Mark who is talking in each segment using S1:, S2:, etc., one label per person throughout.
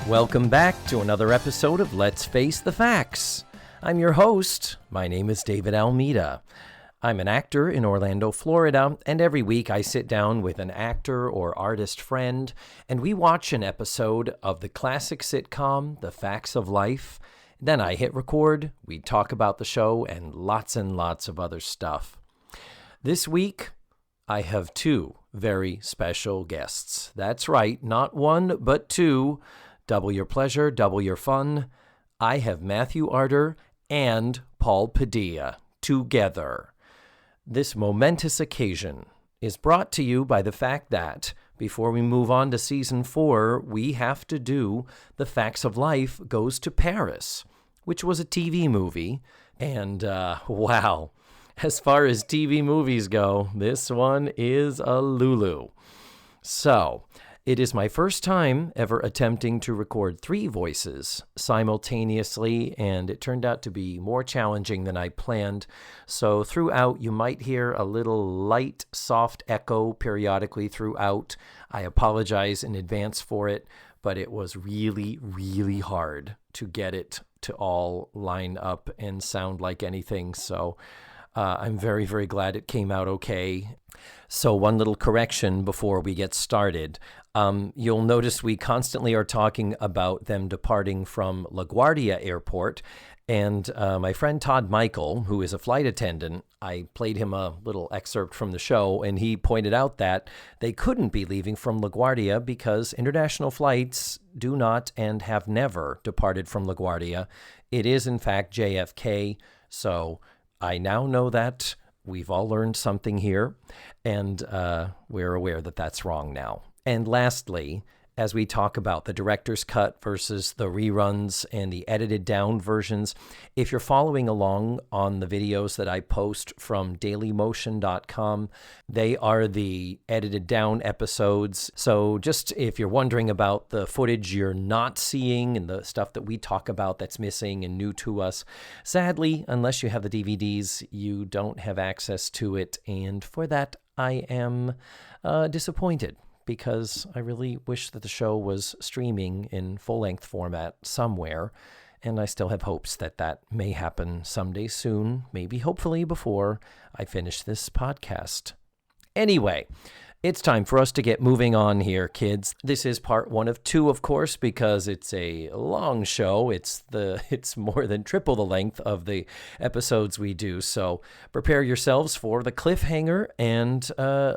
S1: Welcome back to another episode of Let's Face the Facts. I'm your host. My name is David Almeida. I'm an actor in Orlando, Florida, and every week I sit down with an actor or artist friend, and we watch an episode of the classic sitcom, The Facts of Life. Then I hit record, we talk about the show, and lots of other stuff. This week, I have two very special guests. That's right, not one, but two. Double your pleasure, double your fun. I have Matthew Arter and Paul Padilla together. This momentous occasion is brought to you by the fact that before we move on to season 4, we have to do The Facts of Life Goes to Paris, which was a TV movie. And wow, as far as TV movies go, this one is a Lulu. So, it is my first time ever attempting to record 3 voices simultaneously, and it turned out to be more challenging than I planned. So throughout, you might hear a little light, soft echo periodically throughout. I apologize in advance for it, but it was really hard to get it to all line up and sound like anything. So I'm very glad it came out okay. So one little correction before we get started. You'll notice we constantly are talking about them departing from LaGuardia Airport. And my friend Todd Michael, who is a flight attendant, I played him a little excerpt from the show, and he pointed out that they couldn't be leaving from LaGuardia because international flights do not and have never departed from LaGuardia. It is, in fact, JFK. So I now know that. We've all learned something here, and we're aware that that's wrong now. And lastly, as we talk about the director's cut versus the reruns and the edited down versions, if you're following along on the videos that I post from dailymotion.com, they are the edited down episodes. So just if you're wondering about the footage you're not seeing and the stuff that we talk about that's missing and new to us, sadly, unless you have the DVDs, you don't have access to it. And for that, I am disappointed, because I really wish that the show was streaming in full-length format somewhere, and I still have hopes that that may happen someday soon, maybe hopefully before I finish this podcast. Anyway, it's time for us to get moving on here, kids. This is part 1 of 2, of course, because it's a long show. It's more than triple the length of the episodes we do. So prepare yourselves for the cliffhanger, and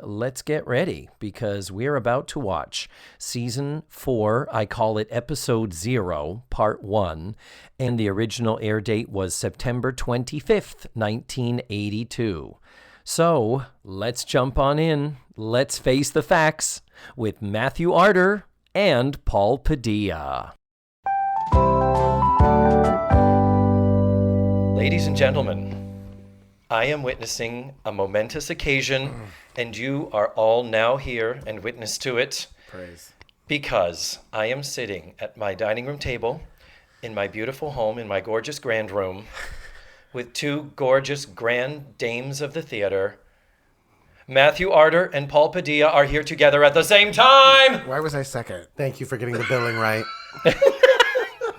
S1: let's get ready, because we're about to watch season 4. I call it episode 0, part 1, and the original air date was September 25th, 1982. So let's jump on in. Let's face the facts with Matthew Arter and Paul Padilla. Ladies and gentlemen, I am witnessing a momentous occasion, and you are all now here and witness to it.
S2: Praise.
S1: Because I am sitting at my dining room table in my beautiful home in my gorgeous grand room with 2 gorgeous grand dames of the theater. Matthew Arter and Paul Padilla are here together at the same time.
S2: Why was I second?
S3: Thank you for getting the billing right.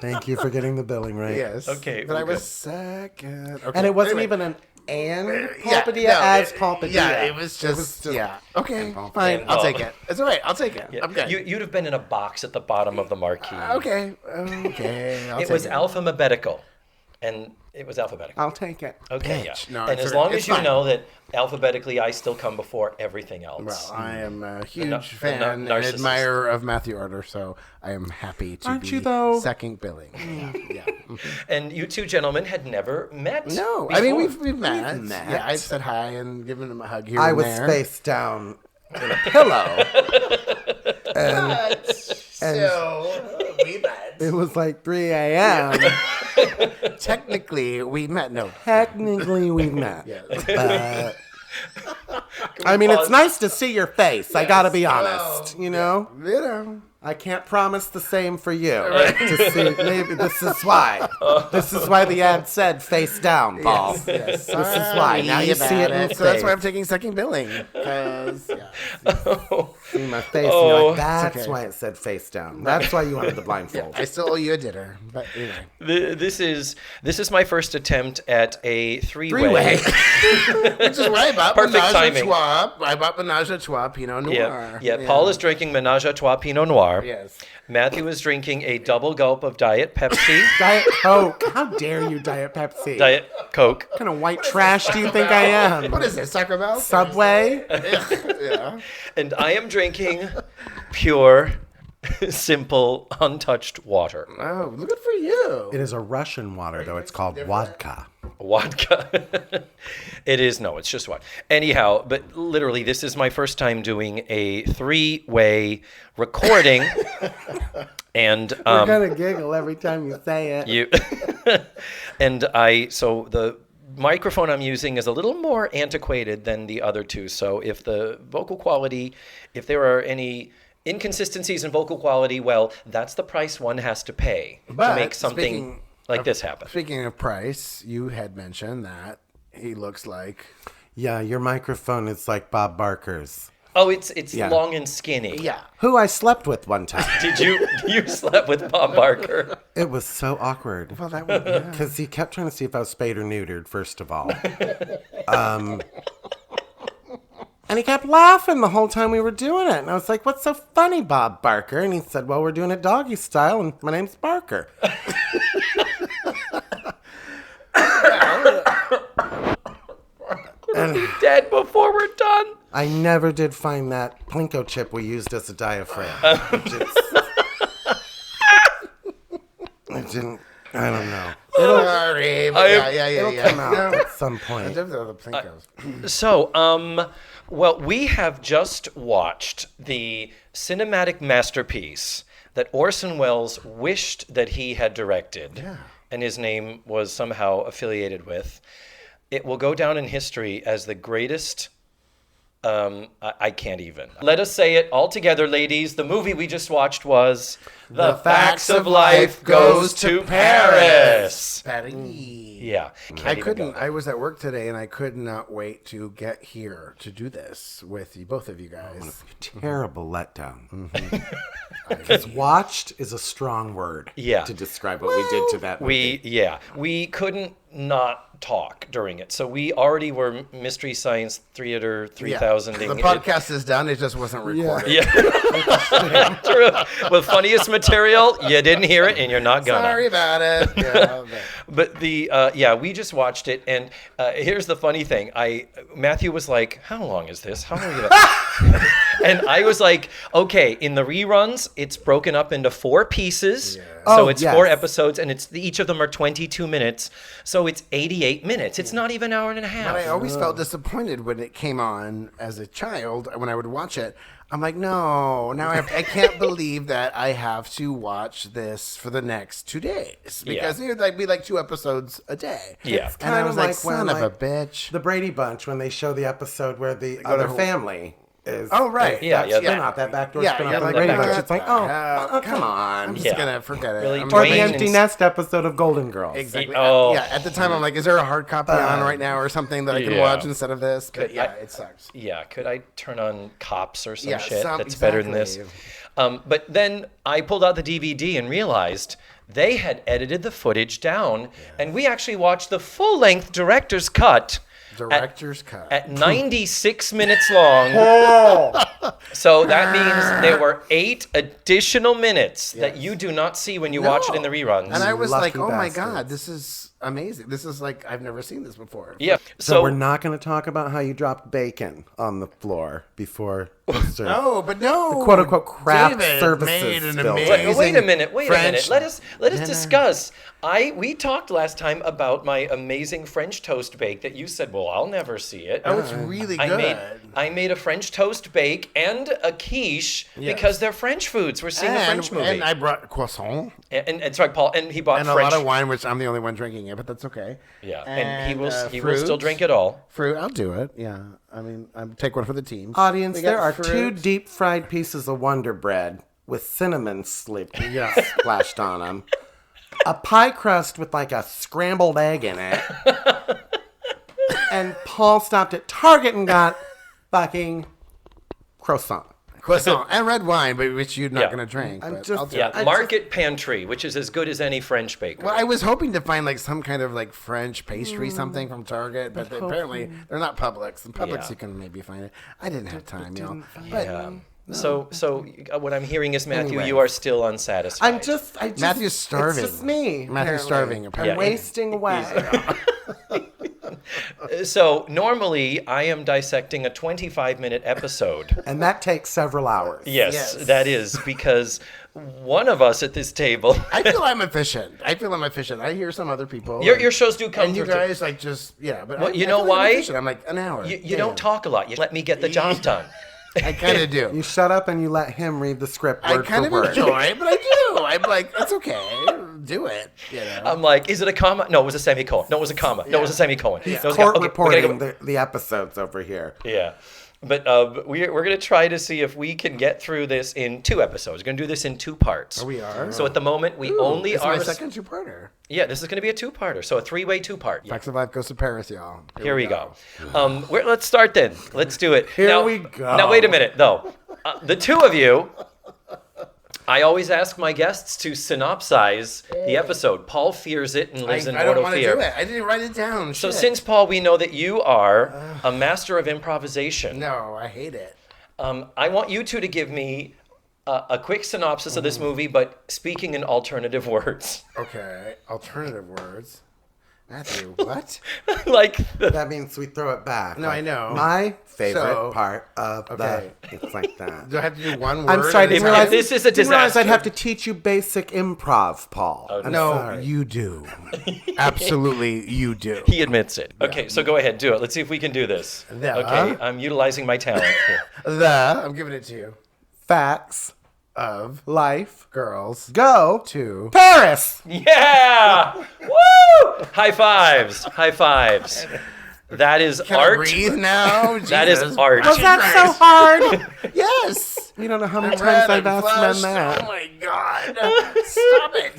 S3: Thank you for getting the billing right.
S2: Yes.
S1: Okay.
S2: But I was second. Okay.
S3: And it wasn't
S2: Anyway.
S3: even an Paul Padilla as Paul Padilla.
S2: Yeah, it was just yeah. Okay, fine. I'll take it. It's all right. I'll take it.
S1: Yeah.
S2: I'm good.
S1: You'd have been in a box at the bottom of the marquee.
S2: Okay. I'll
S1: It
S2: take
S1: was alphabetical. And it was alphabetical.
S2: I'll take it.
S1: Okay, yeah.
S2: No,
S1: and
S2: it's
S1: as
S2: okay.
S1: long
S2: It's
S1: as you
S2: fine.
S1: know that alphabetically I still come before everything else.
S2: Well, I am a huge
S1: The
S2: fan and
S1: narcissist.
S2: admirer of Matthew Arter, so I am happy to
S3: Aren't
S2: be
S3: you, though?
S2: second billing. Yeah.
S1: And you two gentlemen had never met.
S2: No,
S1: before.
S2: I mean we've met.
S3: met.
S2: Yeah, I said hi and given him a hug here
S3: I
S2: and
S3: was
S2: there.
S3: face down in a pillow.
S2: So we met.
S3: It was like 3 a.m.
S2: Technically, we met. No,
S3: Technically, we met.
S2: Yes.
S3: But I mean, it's nice to see your face. I gotta be honest. You know.
S2: You know.
S3: I can't promise the same for you. To see, maybe this is why. This is why the ad said face down, Paul.
S2: Yes.
S3: This is why. Now you see it in
S2: So that's why I'm taking second billing. Because,
S3: see my face, and you're like, that's why it said face down. That's why you wanted the blindfold.
S2: I still owe you a dinner. But anyway.
S1: This is my first attempt at a three-way.
S2: Which is why I bought
S1: Perfect
S2: Menage a
S1: timing.
S2: Trois. I bought Menage a Trois Pinot Noir.
S1: Yeah. Paul is drinking Menage a Trois Pinot Noir.
S2: Yes.
S1: Matthew is drinking a double gulp of Diet Pepsi.
S3: Diet Coke. How dare you, Diet Pepsi?
S1: Diet Coke.
S3: What kind of white trash do you think I am?
S2: What is this, Taco Bell?
S3: Subway?
S2: Yeah.
S1: And I am drinking pure, simple, untouched water.
S2: Oh, good for you.
S3: It is a Russian water, though. It's called vodka.
S1: Vodka. It's just what. Anyhow, but literally, this is my first time doing a three-way recording. And
S3: We're going to giggle every time you say it.
S1: So the microphone I'm using is a little more antiquated than the other two. So if the vocal quality, if there are any inconsistencies in vocal quality, well, that's the price one has to pay to make something like this happen.
S2: Speaking of price, you had mentioned that he looks like...
S3: Yeah, your microphone is like Bob Barker's.
S1: Oh, it's long and skinny.
S2: Yeah.
S3: Who I slept with one time.
S1: Did you slept with Bob Barker?
S3: It was so awkward.
S2: Well, that would... Yeah.
S3: Because he kept trying to see if I was spayed or neutered, first of all. And he kept laughing the whole time we were doing it. And I was like, what's so funny, Bob Barker? And he said, well, we're doing it doggy style, and my name's Barker.
S1: And dead before we're done.
S3: I never did find that Plinko chip we used as a diaphragm. I don't know.
S2: Sorry.
S3: It'll come out at some point.
S2: The Plinkos.
S1: So, well, we have just watched the cinematic masterpiece that Orson Welles wished that he had directed, and his name was somehow affiliated with. It will go down in history as the greatest. I can't even. Let us say it all together, ladies. The movie we just watched was The Facts of Life Goes to Paris.
S2: Paris.
S1: Yeah.
S2: I was at work today, and I could not wait to get here to do this with you, both of you guys.
S3: Terrible letdown. Because watched is a strong word to describe what we did to that movie.
S1: We couldn't not talk during it. So we already were Mystery Science Theater 3000.
S2: The podcast is done. It just wasn't recorded.
S1: Yeah. True. With funniest material, you didn't hear it, and you're not gonna.
S2: Sorry about it. Yeah,
S1: but we just watched it, and here's the funny thing. Matthew was like, "How long is this? How long is it?" And I was like, "Okay." In the reruns, it's broken up into 4 pieces. Yeah. So it's 4 episodes, and each of them are 22 minutes. So it's 88 minutes. It's not even an hour and a half.
S2: But I always felt disappointed when it came on as a child. When I would watch it, I'm like, no, now I can't believe that I have to watch this for the next 2 days because it would be like 2 episodes a day.
S1: Yeah,
S2: and I was like, son of a bitch.
S3: The Brady Bunch, when they show the episode where the other family is.
S2: Oh, right.
S3: Spin-off, that backdoor spin-off.
S2: Like,
S3: Brady Bunch. It's like, come on.
S2: I'm just going to forget it.
S1: Really,
S3: or the Empty Nest episode of Golden Girls.
S2: Exactly. Yeah, at the time, I'm like, is there a hard copy on right now or something that I can watch instead of this? But it sucks.
S1: Yeah, could I turn on Cops or some shit that's better than this? But then I pulled out the DVD and realized they had edited the footage down, and we actually watched the full-length director's cut. At 96 minutes long. So that means there were 8 additional minutes that you do not see when you watch it in the reruns.
S2: And I was like, oh my God, this is amazing. This is like, I've never seen this before.
S1: Yeah.
S3: So we're not going to talk about how you dropped bacon on the floor before you served.
S2: No, but no.
S3: The quote-unquote craft
S2: David
S3: services
S2: made an
S3: building.
S2: amazing
S1: Wait a minute.
S2: French
S1: Let us discuss. We talked last time about my amazing French toast bake that you said, well, I'll never see it.
S2: Oh, it's really good.
S1: I made a French toast bake and a quiche because they're French foods. We're seeing a French movie.
S2: And I brought croissant.
S1: And that's right, Paul. And he bought
S2: and
S1: French.
S2: a lot of wine, which I'm the only one drinking it, but that's okay.
S1: Yeah, and he will
S2: fruit.
S1: still drink it all.
S2: Fruit, I'll do it. Yeah, I mean, I'll take one for the team.
S3: Audience, there are 2 deep-fried pieces of Wonder Bread with cinnamon splashed on them. A pie crust with like a scrambled egg in it. And Paul stopped at Target and got fucking croissant.
S2: And red wine, but which you're not going to drink.
S1: Market Pantry, which is as good as any French bakery.
S2: Well, I was hoping to find like some kind of like French pastry something from Target, but apparently they're not Publix. In Publix you can maybe find it. I didn't have time, But,
S1: no. So what I'm hearing is, Matthew, you are still unsatisfied.
S2: Matthew's starving.
S3: It's just me.
S2: Matthew's starving, apparently.
S3: I'm wasting away.
S1: So normally I am dissecting a 25-minute episode.
S3: And that takes several hours.
S1: Yes, that is because one of us at this table.
S2: I feel I'm efficient. I hear some other people.
S1: Your shows do come
S2: and
S1: through.
S2: You guys like just, but
S1: well, you know why?
S2: I'm like an hour.
S1: You don't talk a lot. You let me get the job done.
S2: I kind of do.
S3: You shut up and you let him read the script word for word.
S2: I kind of enjoy it, but I do. I'm like, it's okay. Do it.
S1: I'm like, is it a comma? No, it was a semicolon. No, it was a comma. No, it was a semicolon.
S3: He's Cort reporting the episodes over here.
S1: Yeah. But we're going to try to see if we can get through this in 2 episodes. We're going to do this in 2 parts.
S2: Oh, we are?
S1: So at the moment, we only
S2: are...
S1: This
S2: is my second 2-parter.
S1: Yeah, this is going to be a 2-parter. So a 3-way 2-part.
S2: Facts of Life goes to Paris, y'all.
S1: Here we go. Let's start then. Let's do it.
S3: Here we go.
S1: Now, wait a minute, though. The two of you... I always ask my guests to synopsize the episode. Paul fears it and lives in mortal fear.
S2: I don't want to do it. I didn't write it down.
S1: So since, Paul, we know that you are a master of improvisation.
S2: No, I hate it.
S1: I want you two to give me a quick synopsis of this movie, but speaking in alternative words.
S2: Okay, alternative words. Matthew, what?
S3: That means we throw it back.
S2: No, I know.
S3: My favorite part of it's like that.
S2: Do I have to do one word?
S3: I'm sorry,
S1: this is a disaster.
S3: Didn't realize I'd have to teach you basic improv, Paul.
S2: Oh, no, you do. Absolutely, you do.
S1: He admits it. Okay, so go ahead, do it. Let's see if we can do this. Okay, I'm utilizing my talent here.
S2: I'm giving it to you.
S3: Facts
S2: of
S3: life
S2: girls
S3: go
S2: to
S3: Paris.
S1: Yeah! Woo! High fives. High fives. That is
S2: Can
S1: art.
S2: I breathe now?
S1: That is art.
S3: Was that so hard?
S2: Yes.
S3: You don't know how many times I've asked men that.
S2: Oh my God. Stop it.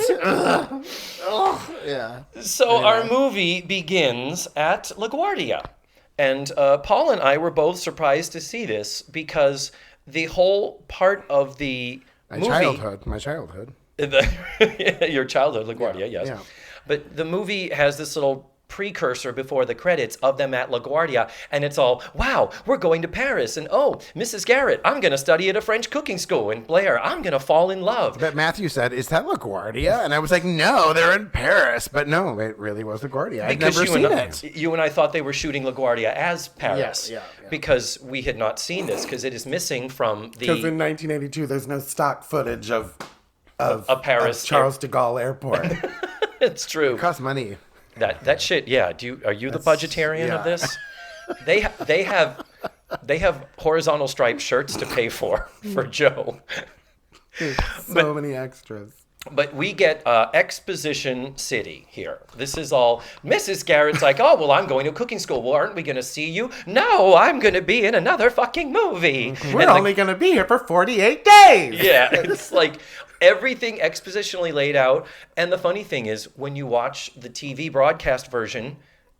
S2: Yeah.
S1: So our movie begins at LaGuardia. And Paul and I were both surprised to see this because the whole part of the movie...
S2: My childhood.
S1: Your childhood, LaGuardia, yes.
S2: Yeah.
S1: But the movie has this little precursor before the credits of them at LaGuardia, and it's all, wow, we're going to Paris, and oh, Mrs. Garrett, I'm going to study at a French cooking school, and Blair, I'm going to fall in love.
S2: But Matthew said, is that LaGuardia? And I was like, no, they're in Paris. But no, it really was LaGuardia. I'd never seen it.
S1: You and I thought they were shooting LaGuardia as Paris.
S2: Yeah.
S1: Because we had not seen this, because it is missing from the...
S3: Because in 1982, there's no stock footage of
S1: Paris.
S3: Of Charles de Gaulle Airport.
S1: It's true.
S2: It costs money.
S1: That shit, yeah. Are you the budgetarian of this? They have horizontal striped shirts to pay for Joe.
S3: So many extras.
S1: But we get Exposition City here. This is all, Mrs. Garrett's like, oh, well, I'm going to cooking school. Well, aren't we going to see you? No, I'm going to be in another fucking movie.
S3: We're only going to be here for 48 days.
S1: Yeah, it's like everything expositionally laid out. And the funny thing is, when you watch the TV broadcast version,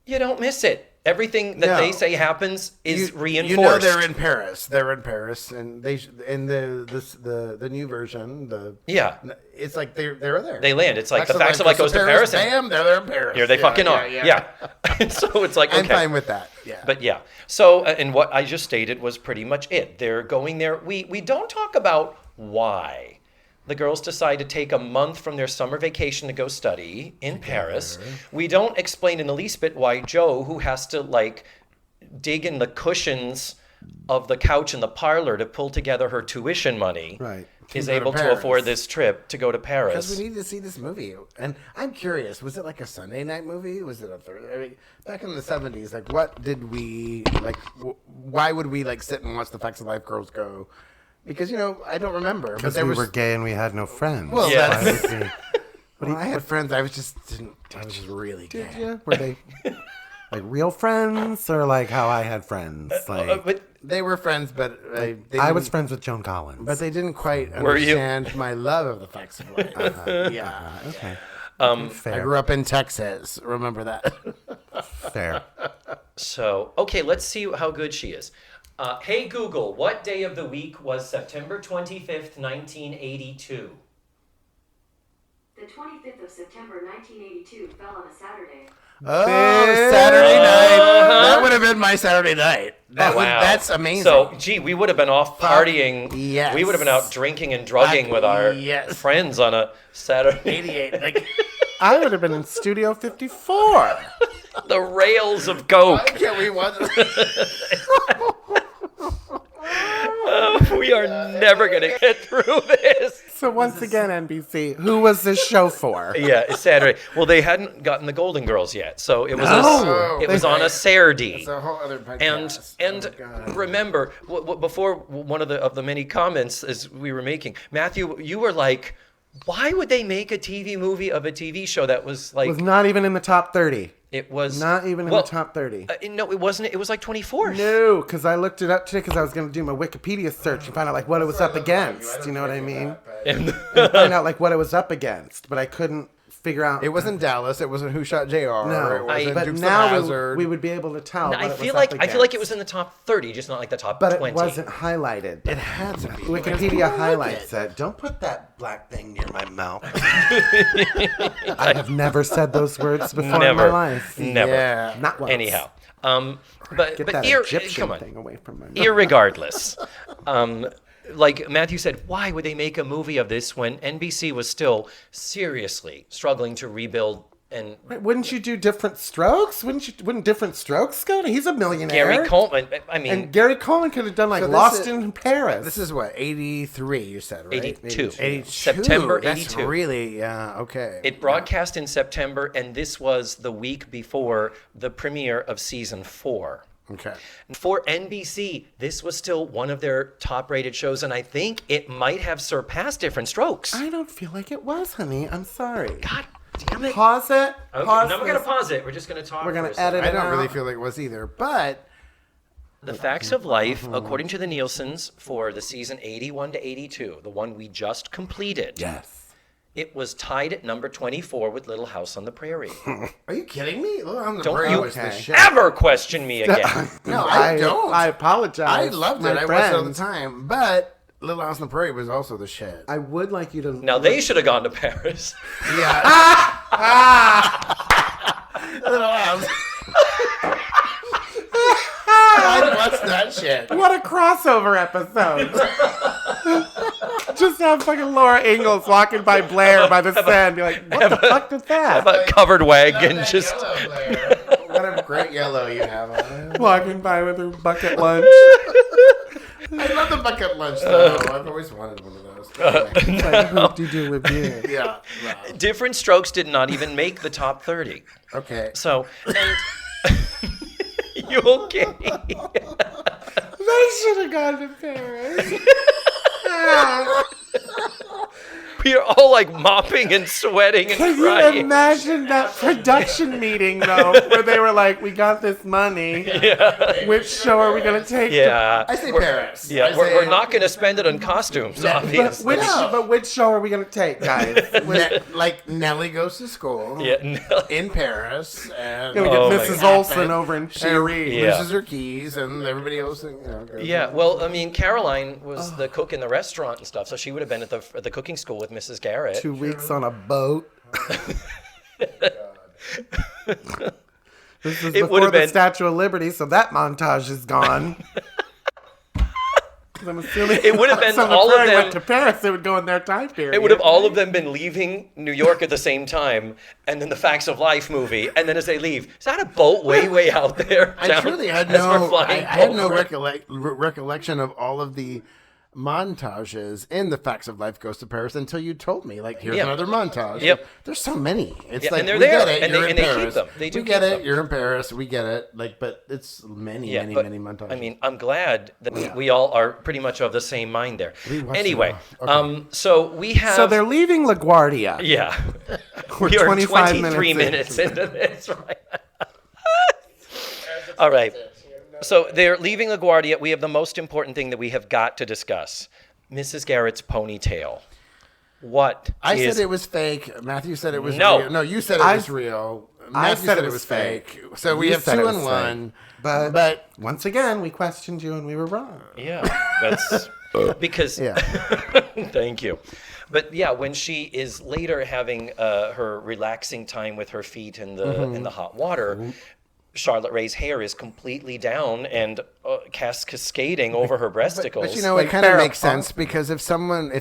S1: you don't miss it. Everything that they say happens is reinforced.
S2: You know they're in Paris. They're in Paris, and they in the new version. It's like they're there.
S1: They land. It's like the Facts of Life goes to Paris.
S2: Bam, they're in Paris.
S1: Here they fucking are. Yeah. So it's like, okay.
S2: I'm fine with that. Yeah.
S1: But yeah. So and what I just stated was pretty much it. They're going there. We don't talk about why. The girls decide to take a month from their summer vacation to go study in Paris. We don't explain in the least bit why Joe, who has to dig in the cushions of the couch in the parlor to pull together her tuition money, is able to afford this trip to go to Paris.
S2: Because we need to see this movie. And I'm curious, was it like a Sunday night movie? Was it a Thursday? I mean, back in the 70s, what did we, why would we sit and watch The Facts of Life Girls Go? Because, I don't remember.
S3: Because we were gay and we had no friends.
S2: Well,
S1: yeah.
S2: I had friends. I was just really gay.
S3: Did you? Were they? Like real friends or like how I had friends? Like
S1: But
S2: They were friends, but
S3: I was friends with Joan Collins.
S2: But they didn't quite
S1: Were you?
S2: understand my love of the facts of life. Yeah.
S3: Okay.
S2: I
S3: Fair.
S2: grew up in Texas. Remember that?
S3: Fair.
S1: so, okay, let's see how good she is. Hey Google, what day of the week was September 25th, 1982?
S4: The 25th of September 1982 fell on a Saturday.
S2: Oh, Saturday night. That would have been my Saturday night. That's amazing.
S1: So, gee, we would have been off partying.
S2: Yes.
S1: We would have been out drinking and drugging with our friends on a Saturday.
S2: 88. Like,
S3: I would have been in Studio 54.
S1: The rails of Coke.
S2: why can't we watch
S1: We are never going to get through this.
S3: So once again, NBC, who was this show for?
S1: Yeah, it's Saturday. Well, they hadn't gotten the Golden Girls yet, so it was it was on a Saturday.
S2: It's a whole other podcast.
S1: And remember, before one of the many comments as we were making, Matthew, you were like, why would they make a TV movie of a TV show that was like...
S3: It was not even in the top 30.
S1: It was...
S3: Not even in the top 30.
S1: No, it wasn't. It was like 24th.
S3: No, because I looked it up today because I was going to do my Wikipedia search and find out like what it was up against. You know what I mean? And find out like what it was up against, but I couldn't figure out.
S2: It wasn't Dallas. It wasn't Who Shot JR.
S3: No,
S2: it wasn't
S3: but
S2: Dukes of
S3: now
S2: Hazzard.
S3: we would be able to tell.
S1: I
S3: what
S1: feel
S3: it was
S1: like it was in the top 30, just not like the top
S3: but
S1: 20.
S3: it wasn't highlighted.
S2: It had to be.
S3: Wikipedia highlights it. Don't put that black thing near my mouth. I have never said those words before in my life.
S1: Never.
S2: Yeah.
S3: Not once.
S1: Anyhow. But
S3: Get
S1: but
S3: that Egyptian
S1: come on.
S3: thing away from my mouth.
S1: Irregardless, like Matthew said, why would they make a movie of this when NBC was still seriously struggling to rebuild? And
S3: Wait, wouldn't you do Different Strokes? Wouldn't Different Strokes go? He's a millionaire.
S1: Gary Coleman, I mean,
S3: And Gary Coleman could have done like
S2: So this
S3: Lost
S2: is-
S3: in Paris.
S2: This is what, 83 you said, right?
S1: 82.
S2: 82.
S1: September
S2: That's
S1: 82.
S2: really, okay.
S1: it broadcast in September, and this was the week before the premiere of season 4.
S2: Okay.
S1: For NBC, this was still one of their top-rated shows, and I think it might have surpassed Diff'rent Strokes.
S3: I don't feel like it was, honey. I'm sorry.
S1: God damn it.
S3: Pause it.
S1: Okay,
S3: Pause
S1: now we're going to
S3: this.
S1: pause it. We're just going to talk.
S3: We're gonna
S1: for a second.
S3: edit
S2: I don't
S3: out.
S2: really feel like it was either, but
S1: The Facts of Life, according to the Nielsen's, for the season 81 to 82, the one we just completed,
S3: Yes.
S1: it was tied at number 24 with Little House on the Prairie.
S2: are you kidding me? Look, I'm the
S1: Don't
S2: Prairie
S1: you
S2: was the shit.
S1: ever question me again.
S2: No, I don't.
S3: I apologize.
S2: I loved it.
S3: my
S2: I watched it all the
S3: friend.
S2: time, but Little House on the Prairie was also the shit.
S3: I would like you to.
S1: Now, they should have gone to Paris.
S2: Yeah. Little House. I watched that shit.
S3: What a crossover episode. Just have fucking Laura Ingalls walking by Blair by the sand, be like, what the fuck is that?
S1: A covered wagon, just...
S2: What a great yellow you have on it.
S3: Walking by with her bucket lunch.
S2: I love the bucket lunch though. I've always wanted one of those.
S3: Like, hoop-de-doo review.
S2: Yeah. Wow.
S1: Different Strokes did not even make the top 30.
S2: Okay.
S1: So, and... You okay?
S3: They should have gone to Paris.
S1: We are all like mopping and sweating and
S3: Can you
S1: crying.
S3: imagine that production meeting, though, where they were like, we got this money.
S1: Yeah.
S3: Which show are we going to take?
S1: Yeah.
S2: I say Paris.
S1: Yeah,
S2: I
S1: we're
S2: say-
S1: not going to spend it on costumes, obviously.
S3: But which show are we going to take, guys?
S2: Like Nellie goes to school
S1: Yeah, no.
S2: in Paris, and
S3: Gonna get
S1: Oh, my
S3: Mrs.
S2: God.
S3: Olsen over in
S2: she
S3: Prairie.
S1: Yeah.
S2: loses her keys, and everybody else, goes
S1: Yeah, well, I mean, Caroline was the cook in the restaurant and stuff, so she would have been at the cooking school with Mrs. Garrett.
S3: 2 weeks on a boat. This is
S1: It
S3: before
S1: would've
S3: the
S1: been-
S3: Statue of Liberty, so that montage is gone. 'Cause I'm assuming
S1: It would have been
S3: so the
S1: all of
S3: Prairie
S1: them-
S3: went to Paris, it would go in their time period.
S1: It would have all of them been leaving New York at the same time, and then the Facts of Life movie, and then as they leave, is that a boat way out there?
S2: I
S1: down-
S2: truly had
S1: as we're
S2: no,
S1: flying
S2: I had no
S1: over?
S2: recollection of all of the montages in The Facts of Life Goes to Paris until you told me. Like, here's
S1: Yeah.
S2: another montage.
S1: Yep.
S2: There's so many. It's
S1: Yeah,
S2: like,
S1: and they're
S2: we
S1: there,
S2: get it.
S1: and
S2: You're
S1: they-
S2: in
S1: and they keep
S2: Paris.
S1: them. They do
S2: we get
S1: keep
S2: it.
S1: them.
S2: You're in Paris. We get it. Like, but it's many,
S1: Yeah,
S2: many,
S1: but,
S2: many montages.
S1: I mean, I'm glad that we all are pretty much of the same mind there.
S2: We watched
S1: Anyway,
S2: them all. Okay.
S1: so we have...
S3: So they're leaving LaGuardia.
S1: Yeah.
S3: We're
S1: We are
S3: 25
S1: 23
S3: minutes
S1: minutes into this, right? All right. So they're leaving LaGuardia. We have the most important thing that we have got to discuss. Mrs. Garrett's ponytail.
S2: I said it was fake. Matthew said it was
S1: No.
S2: real. No, you said it was real. Matthew said it was fake. So we have 2 and 1.
S3: But once again, we questioned you and we were wrong.
S1: Yeah, that's because.
S2: Yeah.
S1: Thank you. But yeah, when she is later having her relaxing time with her feet in the hot water, Charlotte Rae's hair is completely down and cascading over her breasticles.
S2: But you know, it kind of makes sense because if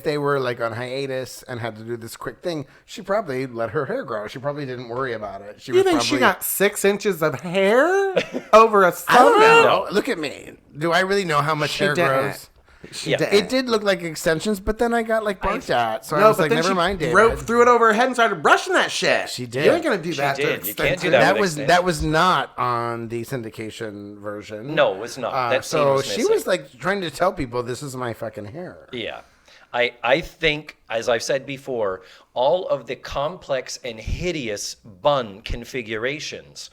S2: they were like on hiatus and had to do this quick thing, she probably let her hair grow. She probably didn't worry about it.
S3: You think she got 6 inches of hair over a summer?
S2: I don't know. Look at me. Do I really know how much hair grows? It did look like extensions, but then I got like barked at. So I was like, never mind, David.
S3: Threw it over her head and started brushing that shit.
S2: She did.
S3: You ain't going to do that.
S1: She did. You can't do
S2: that.
S1: that.
S2: That was not on the syndication version.
S1: No, it was not. That scene
S2: so
S1: was
S2: she
S1: missing.
S2: was like trying to tell people this is my fucking hair.
S1: Yeah. I think, as I've said before, all of the complex and hideous bun configurations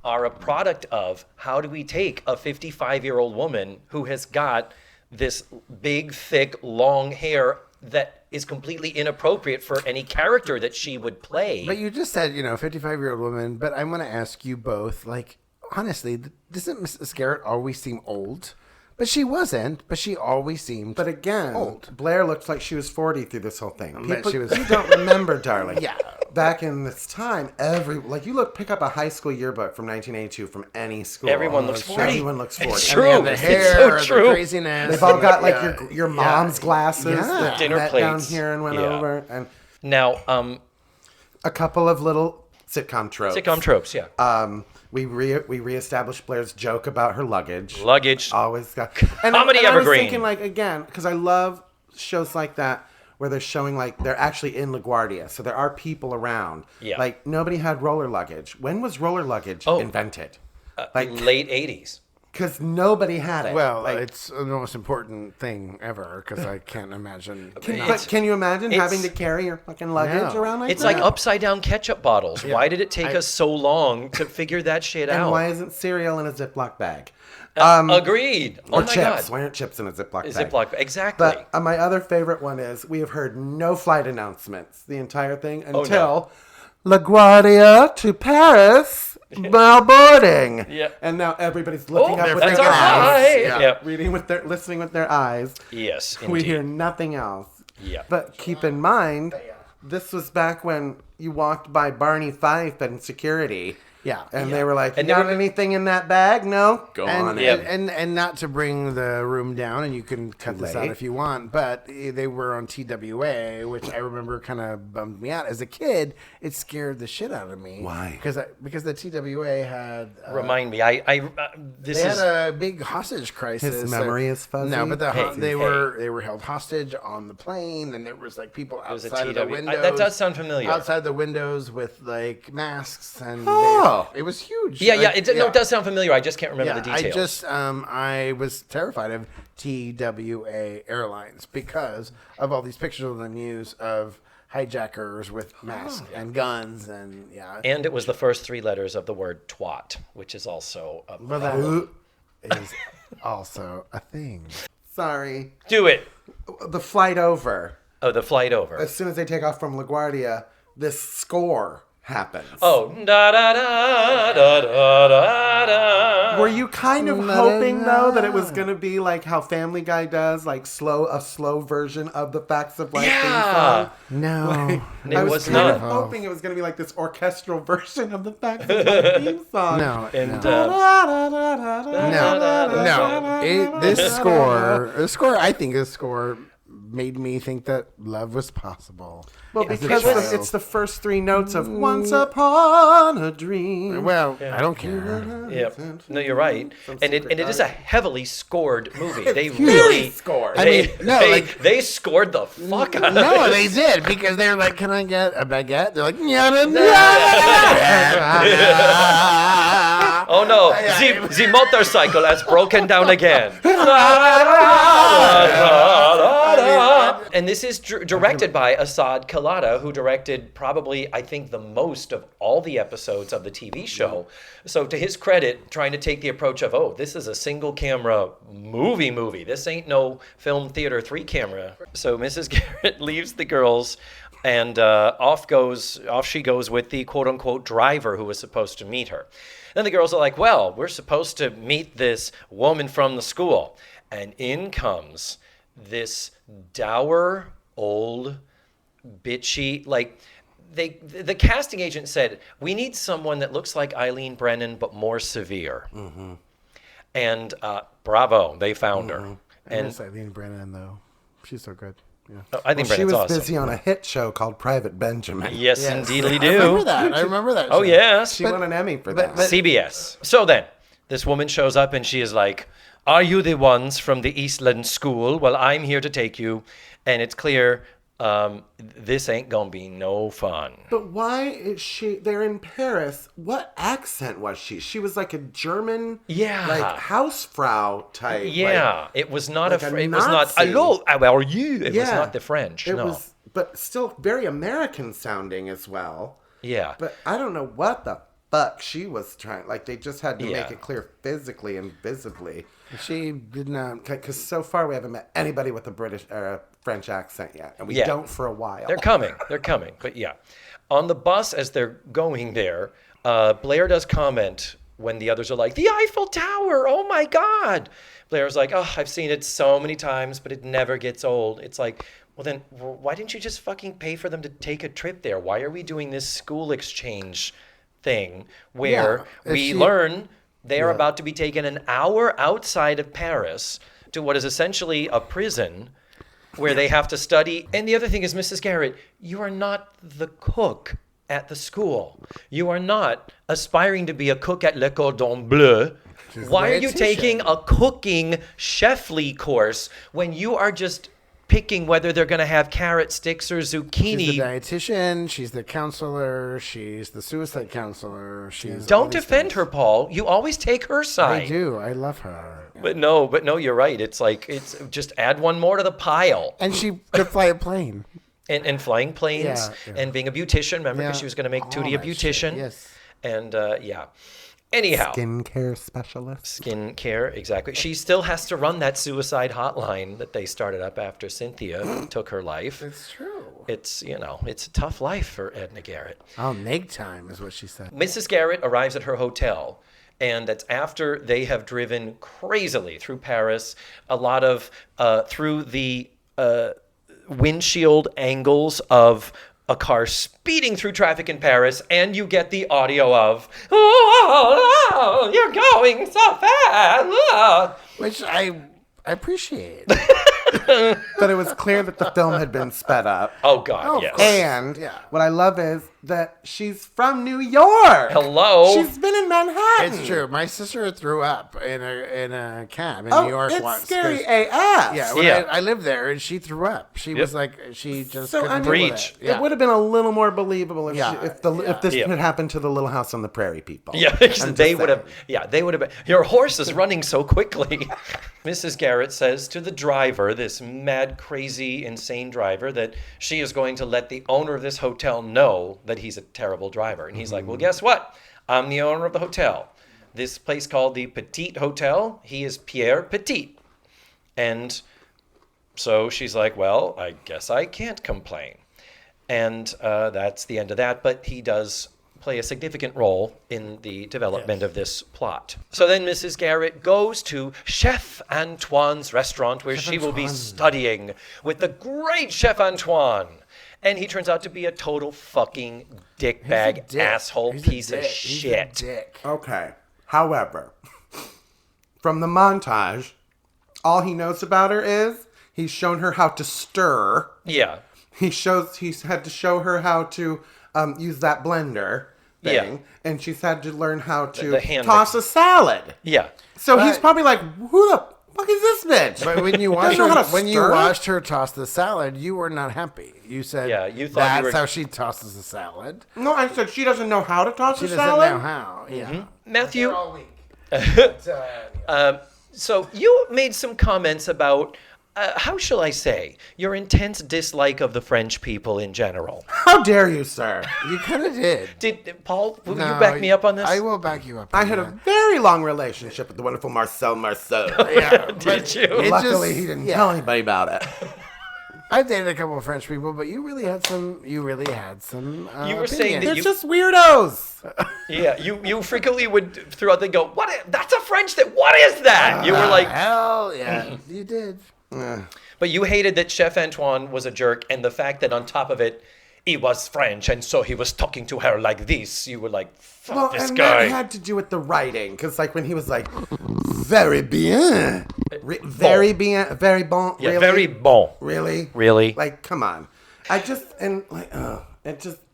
S1: are a product of how do we take a 55-year-old woman who has got this big, thick, long hair that is completely inappropriate for any character that she would play.
S2: But you just said, 55-year-old woman. But I want to ask you both, like, honestly, doesn't Mrs. Garrett always seem old? But she wasn't. But she always seemed
S3: But again,
S2: old.
S3: Blair looks like she was 40 through this whole thing.
S2: But
S3: People,
S2: she was-
S3: you don't remember, darling.
S2: Yeah.
S3: Back in this time, pick up a high school yearbook from 1982 from any school.
S1: Everyone looks 40.
S3: Everyone looks 40.
S1: It's
S2: And
S1: true.
S2: they have the
S1: It's
S2: hair,
S1: so true.
S2: the craziness.
S3: They've all got like your mom's glasses
S2: Yeah.
S3: that
S1: Dinner
S3: met down
S1: plates.
S3: here and went
S1: Yeah.
S3: over, and
S1: Now,
S3: a couple of little sitcom tropes.
S1: sitcom tropes, yeah.
S3: We reestablished Blair's joke about her luggage.
S1: Luggage.
S3: Always got
S1: Comedy
S3: and I was
S1: evergreen.
S3: thinking, like, again, because I love shows like that where they're showing like they're actually in LaGuardia, so there are people around.
S1: Yeah.
S3: Like nobody had roller luggage. When was roller luggage invented?
S1: Late 80s.
S3: Because nobody had it.
S2: Well,
S3: Like,
S2: it's the most important thing ever because I can't imagine.
S3: but can you imagine having to carry your fucking luggage
S2: No.
S3: around like
S1: It's
S3: that?
S1: like upside down ketchup bottles. Why did it take us so long to figure that shit
S3: And
S1: out?
S3: why isn't cereal in a Ziploc bag?
S1: Agreed. Oh
S3: Or
S1: my
S3: chips.
S1: God.
S3: Why aren't chips in a Ziploc bag?
S1: Ziploc. Exactly.
S3: But my other favorite one is we have heard no flight announcements the entire thing until LaGuardia to Paris, now boarding.
S1: Yeah.
S3: And now everybody's looking up with
S1: that's
S3: their
S1: our
S3: eyes,
S1: flight. Yeah.
S3: listening with their eyes.
S1: Yes, indeed.
S3: We hear nothing else.
S1: Yeah.
S3: But keep in mind, this was back when you walked by Barney Fife and security.
S2: Yeah.
S3: And they were like, you
S1: And they
S3: got
S1: were-
S3: anything in that bag? No? Go on
S2: And,
S3: in.
S2: and not to bring the room down, and you can cut this out
S3: late.
S2: if you want, but they were on TWA, which I remember kind of bummed me out. As a kid, it scared the shit out of me.
S3: Why?
S2: Because the TWA had...
S1: Remind me. This
S2: They
S1: is...
S2: had a big hostage crisis.
S3: His memory is fuzzy?
S2: No, but they
S1: Hey.
S2: were held hostage on the plane, and there was like people
S1: was a
S2: outside of the
S1: TWA.
S2: windows.
S1: That does sound familiar.
S2: Outside the windows with like masks, and it was huge.
S1: Yeah,
S2: Like,
S1: it does sound familiar. I just can't remember the details.
S2: I was terrified of TWA Airlines because of all these pictures on the news of hijackers with masks and guns and
S1: And it was the first 3 letters of the word twat, which is also a...
S2: Well, that is also a thing.
S3: Sorry.
S1: Do it.
S3: The flight over.
S1: Oh, the flight over.
S3: As soon as they take off from LaGuardia, this score happens.
S1: Oh, da da da da da da da.
S3: Were you kind of hoping though that it was gonna be like how Family Guy does, like a slow version of the Facts of Life theme song?
S2: No,
S1: It
S3: I
S1: was
S3: was kind
S1: not.
S3: of hoping it was gonna be like this orchestral version of the Facts of Life theme song.
S2: no,
S1: And
S2: no. This score, I think this score made me think that love was possible.
S3: Well,
S2: As a
S3: because
S2: child.
S3: it's the first 3 notes of Once Upon a Dream.
S2: Well, I don't care.
S1: yeah, no, you're right, and it is a heavily scored movie. They
S3: Really
S1: really
S3: scored.
S1: They scored the fuck out of
S2: No,
S1: it.
S2: they did because they were like, "Can I get a baguette?" They're like,
S1: Oh no, the motorcycle has broken down again. And this is directed by Asad Kalata, who directed probably, I think, the most of all the episodes of the TV show. So to his credit, trying to take the approach of, oh, this is a single camera movie. This ain't no film theater 3 camera. So Mrs. Garrett leaves the girls and off she goes with the quote unquote driver who was supposed to meet her. Then the girls are like, well, we're supposed to meet this woman from the school. And in comes this dour, old, bitchy, like, the casting agent said, we need someone that looks like Eileen Brennan, but more severe. Mm-hmm. And bravo, they found her.
S2: And it's Eileen Brennan, though. She's so good. Yeah.
S1: Oh, I think
S3: she was
S1: awesome.
S3: busy on a hit show called Private Benjamin.
S1: Yes, indeed we do.
S2: I remember that.
S1: Oh,
S2: show.
S1: yes.
S3: She won an Emmy for that.
S1: CBS. So then, this woman shows up and she is like, are you the ones from the Eastland School? Well, I'm here to take you. And it's clear this ain't gonna be no fun.
S3: But why is they're in Paris. What accent was she? She was like a German, like Hausfrau type.
S1: Yeah,
S3: like,
S1: it was not
S3: like
S1: it was not, hello, how are you? It was not the French,
S3: it was, but still very American sounding as well.
S1: Yeah.
S3: But I don't know what the fuck she was trying, like they just had to make it clear physically and visibly.
S2: She did not,
S3: because so far we haven't met anybody with a British or French accent yet, and we don't for a while.
S1: They're coming, but yeah. On the bus as they're going there, Blair does comment when the others are like, the Eiffel Tower, oh my God. Blair's like, oh, I've seen it so many times, but it never gets old. It's like, well then, why didn't you just fucking pay for them to take a trip there? Why are we doing this school exchange thing where we learn they are about to be taken an hour outside of Paris to what is essentially a prison where they have to study. And the other thing is, Mrs. Garrett, you are not the cook at the school. You are not aspiring to be a cook at Le Cordon Bleu. Why are you taking a cooking chefly course when you are just picking whether they're going to have carrot sticks or zucchini?
S2: She's the dietitian, she's the counselor, she's the suicide counselor.
S1: Don't defend her, Paul. You always take her side.
S2: I do. I love her.
S1: But no, you're right. It's like, it's just add one more to the pile.
S2: And she could fly a plane.
S1: And flying planes and being a beautician. Remember, because she was going to make Tootie a beautician.
S2: Shit. Yes.
S1: And anyhow.
S3: Skincare specialist.
S1: Skincare, exactly. She still has to run that suicide hotline that they started up after Cynthia took her life.
S2: It's true.
S1: It's, it's a tough life for Edna Garrett.
S2: I'll make time is what she said.
S1: Mrs. Garrett arrives at her hotel. And that's after they have driven crazily through Paris, a lot of through the windshield angles of a car speeding through traffic in Paris, and you get the audio of, oh, you're going so fast.
S2: Which I appreciate.
S3: But it was clear that the film had been sped up.
S1: Oh, God, yes.
S3: And what I love is that she's from New York.
S1: Hello.
S3: She's been in Manhattan.
S2: It's true. My sister threw up in a cab in New York
S3: it's
S2: once.
S3: Scary AF.
S2: Yeah, I lived there, and she threw up. She was like, she just couldn't deal with it.
S3: It would have been a little more believable if this had happened to the Little House on the Prairie people.
S1: Yeah, they would have. Yeah, they would have been. Your horse is running so quickly. Mrs. Garrett says to the driver, this mad, crazy, insane driver, that she is going to let the owner of this hotel know that he's a terrible driver. And he's like, well, guess what? I'm the owner of the hotel. This place called the Petit Hotel. He is Pierre Petit. And so she's like, well, I guess I can't complain. And that's the end of that. But he does play a significant role in the development of this plot. So then Mrs. Garrett goes to Chef Antoine's restaurant where she will be studying with the great Chef Antoine. And he turns out to be a total fucking dickbag, asshole, piece of shit.
S2: He's a dick.
S3: Okay. However, from the montage, all he knows about her is he's shown her how to stir.
S1: Yeah.
S3: He's had to show her how to use that blender thing, and she's had to learn how to toss a salad.
S1: Yeah.
S3: So he's probably like, who the fuck is this bitch?
S2: But when you watched her toss the salad, you were not happy. You said,
S1: you thought
S2: that's how she tosses the salad.
S3: No, I said she doesn't know how to toss a salad.
S2: She doesn't know how. Yeah.
S1: Mm-hmm. Matthew.
S2: All week.
S1: So you made some comments about how shall I say, your intense dislike of the French people in general.
S3: How dare you, sir?
S2: You kind of did.
S1: Paul, will
S2: No,
S1: you back me up on this?
S2: I will back you up.
S3: I
S2: on
S3: had
S2: that.
S3: a very long relationship with the wonderful Marcel Marceau.
S2: Yeah,
S1: Did you?
S2: it
S3: Luckily,
S2: just-
S3: he didn't
S2: yeah.
S3: tell anybody about it.
S2: I've dated a couple of French people, but you really had some. You were
S1: saying that
S3: They're
S1: you-
S3: just weirdos.
S1: Yeah, you frequently would throughout the go, that's a French thing. What is that? You were like,
S2: hell yeah, you did.
S1: but you hated that Chef Antoine was a jerk, and the fact that on top of it, he was French, and so he was talking to her like this. You were like, fuck this
S3: and
S1: guy.
S3: that had to do with the writing, because like when he was like, very bien, very bien, very bon,
S1: Yeah,
S3: really?
S1: very bon.
S3: Really?
S1: Really?
S3: Like, come on. It just,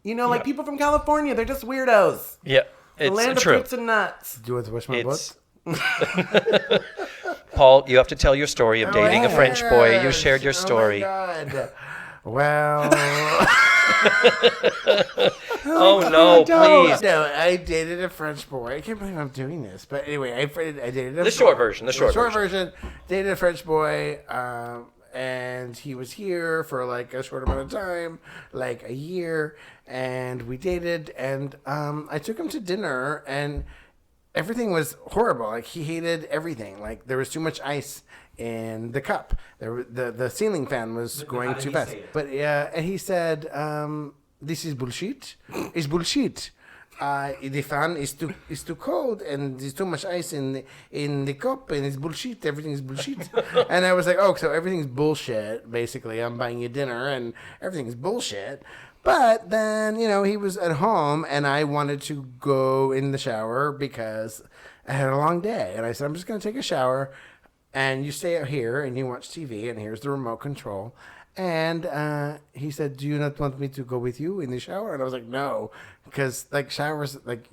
S3: like people from California, they're just weirdos.
S1: Yeah,
S3: The land
S1: it's
S3: of
S1: true.
S3: fruits and nuts.
S2: Do you want to wish my book?
S1: It's Paul, you have to tell your story of dating a French boy. You shared your story.
S2: Oh my God. Well,
S1: Oh no, please.
S2: no, I dated a French boy. I can't believe I'm doing this, but anyway, I dated
S1: The short version.
S2: Dated a French boy, and he was here for like a short amount of time, like a year, and we dated, and I took him to dinner, and everything was horrible. Like he hated everything. Like there was too much ice in the cup. The ceiling fan was going too fast. But yeah, and he said, "This is bullshit. It's bullshit. The fan is too cold, and there's too much ice in the cup, and it's bullshit. Everything is bullshit." And I was like, "Oh, so everything's bullshit. Basically, I'm buying you dinner, and everything's bullshit." But then, he was at home, and I wanted to go in the shower because I had a long day. And I said, I'm just going to take a shower, and you stay out here, and you watch TV, and here's the remote control. And he said, do you not want me to go with you in the shower? And I was like, no, because, like, showers, like,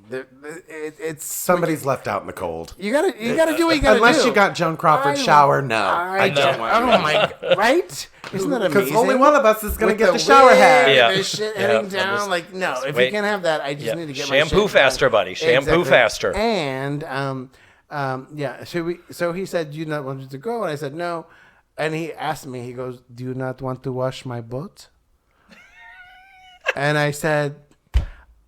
S2: it's...
S3: Somebody's left out in the cold.
S2: You gotta do what you gotta do.
S3: Unless you got Joan Crawford's shower, no. I don't want
S2: Oh, my... Right? Isn't that amazing?
S3: Because only one of us is going
S2: With
S3: to get the shower
S2: wig
S3: head.
S2: and
S1: Yeah.
S2: the shit
S1: Yeah.
S2: heading down. Like, no, if
S1: wait.
S2: you can't have that, I just need to get my
S1: Shampoo
S2: shit
S1: faster,
S2: done.
S1: buddy. Shampoo faster.
S2: And, yeah, so he said, do you not want me to go? And I said, no. And he asked me, he goes, do you not want to wash my boat? And I said,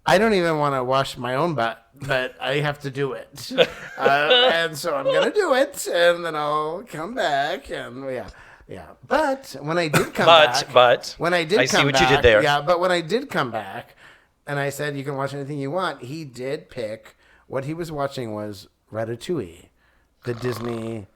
S2: I don't even want to wash my own butt, but I have to do it. And so I'm going to do it, and then I'll come back, and yeah. But when I did come back, when I did
S1: I
S2: come
S1: see what
S2: back,
S1: you did there.
S2: Yeah, but when I did come back, and I said, you can watch anything you want, he did pick, what he was watching was Ratatouille, the Disney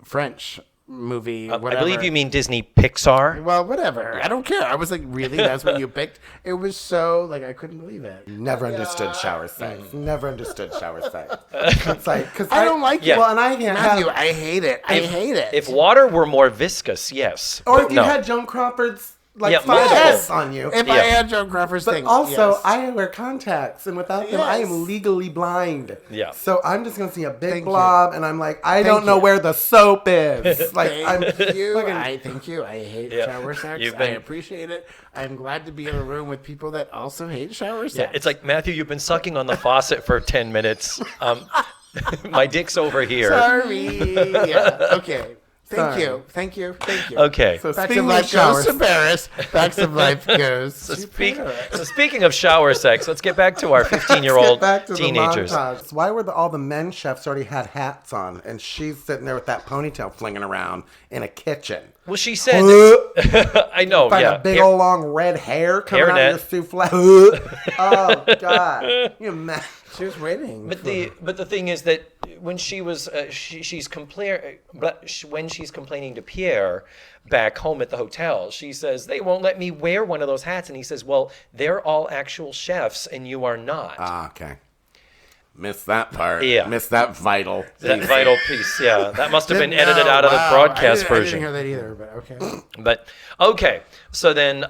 S2: French movie,
S1: I
S2: whatever.
S1: believe you mean Disney Pixar.
S2: Well, whatever. I don't care. I was like, really? That's what you picked? It was so, like, I couldn't believe it.
S3: Never understood shower sex. Never understood shower sex. It's like, because
S2: I don't like
S1: Yeah.
S2: it.
S3: Well, and I can't
S2: Matthew,
S3: have.
S2: I hate it. I hate it.
S1: If water were more viscous, yes.
S3: Or
S1: But
S3: if you
S1: no.
S3: had Joan Crawford's like
S1: Yeah,
S3: 5
S1: multiple.
S3: S on you.
S2: If
S1: Yeah.
S2: I had Joan Crawford's
S3: But
S2: thing.
S3: also,
S2: yes.
S3: I wear contacts, and without them, I
S2: Yes.
S3: am legally blind.
S1: Yeah.
S3: So I'm just gonna see a big
S2: Thank
S3: blob, and I'm like, I don't
S2: Thank
S3: know
S2: you.
S3: where the soap is. Like, I'm
S2: Thank you.
S3: fucking-
S2: Thank you. I hate
S1: Yeah.
S2: shower sex.
S1: You've
S2: I
S1: been-
S2: appreciate it. I'm glad to be in a room with people that also hate shower
S1: Yeah,
S2: sex.
S1: it's like, Matthew, you've been sucking on the faucet for 10 minutes. My dick's over here.
S2: Sorry. Yeah. Okay. Thank
S3: Sorry.
S2: you. Thank you. Thank you.
S1: Okay.
S3: So
S2: Facts of
S3: speaking of
S2: life
S3: showers,
S2: goes to Paris. Facts of life goes
S1: So,
S2: to Paris.
S1: speaking of shower sex, let's get back to our 15-year-old
S3: get back to
S1: teenagers.
S3: the montage. Why were all the men chefs already had hats on, and she's sitting there with that ponytail flinging around in a kitchen?
S1: Well, she said, I know,
S3: Find
S1: yeah.
S3: a big old long red hair coming out
S1: Hairnet.
S3: of your souffle. Oh God! You imagine?
S2: She was waiting.
S1: But the thing is that when she was when she's complaining to Pierre back home at the hotel, she says they won't let me wear one of those hats, and he says, "Well, they're all actual chefs, and you are not."
S3: Ah, okay. Missed that part.
S1: Yeah.
S3: Missed that vital.
S1: That
S3: piece.
S1: vital piece, yeah, that must have been edited
S2: No,
S1: out of the
S2: wow.
S1: broadcast
S2: I
S1: version.
S2: didn't hear that either, but okay.
S1: But okay, so then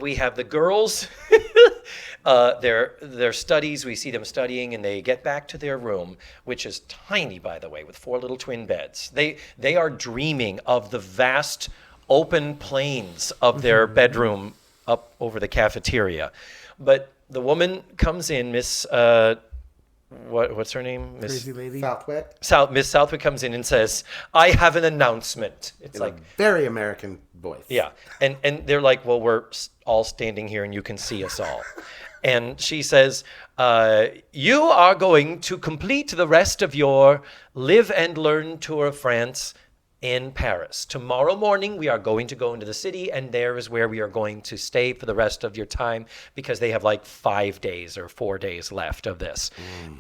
S1: we have the girls, their studies. We see them studying, and they get back to their room, which is tiny, by the way, with 4 little twin beds. They are dreaming of the vast open plains of their bedroom up over the cafeteria. But the woman comes in, Miss what's her name?
S2: Crazy lady.
S3: Southwick.
S1: Miss Southwick comes in and says, "I have an announcement." It's like,
S3: Very American voice.
S1: yeah. And they're like, "Well, we're all standing here and you can see us all." And she says, "You are going to complete the rest of your Live and Learn Tour of France in Paris. Tomorrow morning, we are going to go into the city, and there is where we are going to stay for the rest of your time," because they have like 5 days or 4 days left of this.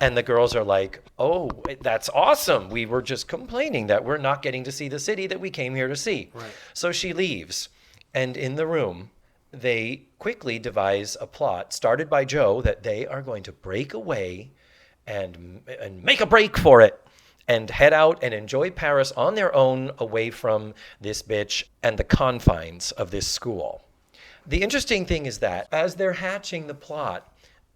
S1: And the girls are like, "Oh, that's awesome. We were just complaining that we're not getting to see the city that we came here to see." Right. So she leaves, and in the room, they quickly devise a plot started by Joe that they are going to break away and make a break for it and head out and enjoy Paris on their own, away from this bitch and the confines of this school. The interesting thing is that as they're hatching the plot,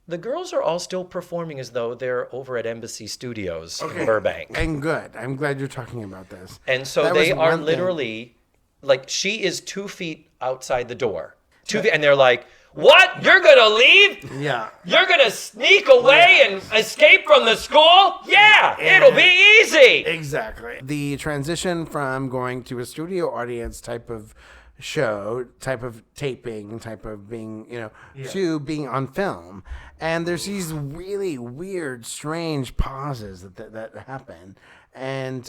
S1: the girls are all still performing as though they're over at Embassy Studios in Burbank.
S2: And good. I'm glad you're talking about this.
S1: And so
S2: That
S1: they
S2: was
S1: are
S2: one thing.
S1: literally, like, she is 2 feet outside the door. 2 feet, and they're like, "What? You're going to leave?
S2: Yeah.
S1: You're going to sneak away and escape from the school? Yeah, it'll be easy."
S2: Exactly. The transition from going to a studio audience type of show, type of taping, type of being, to being on film. And there's these really weird, strange pauses that happen. And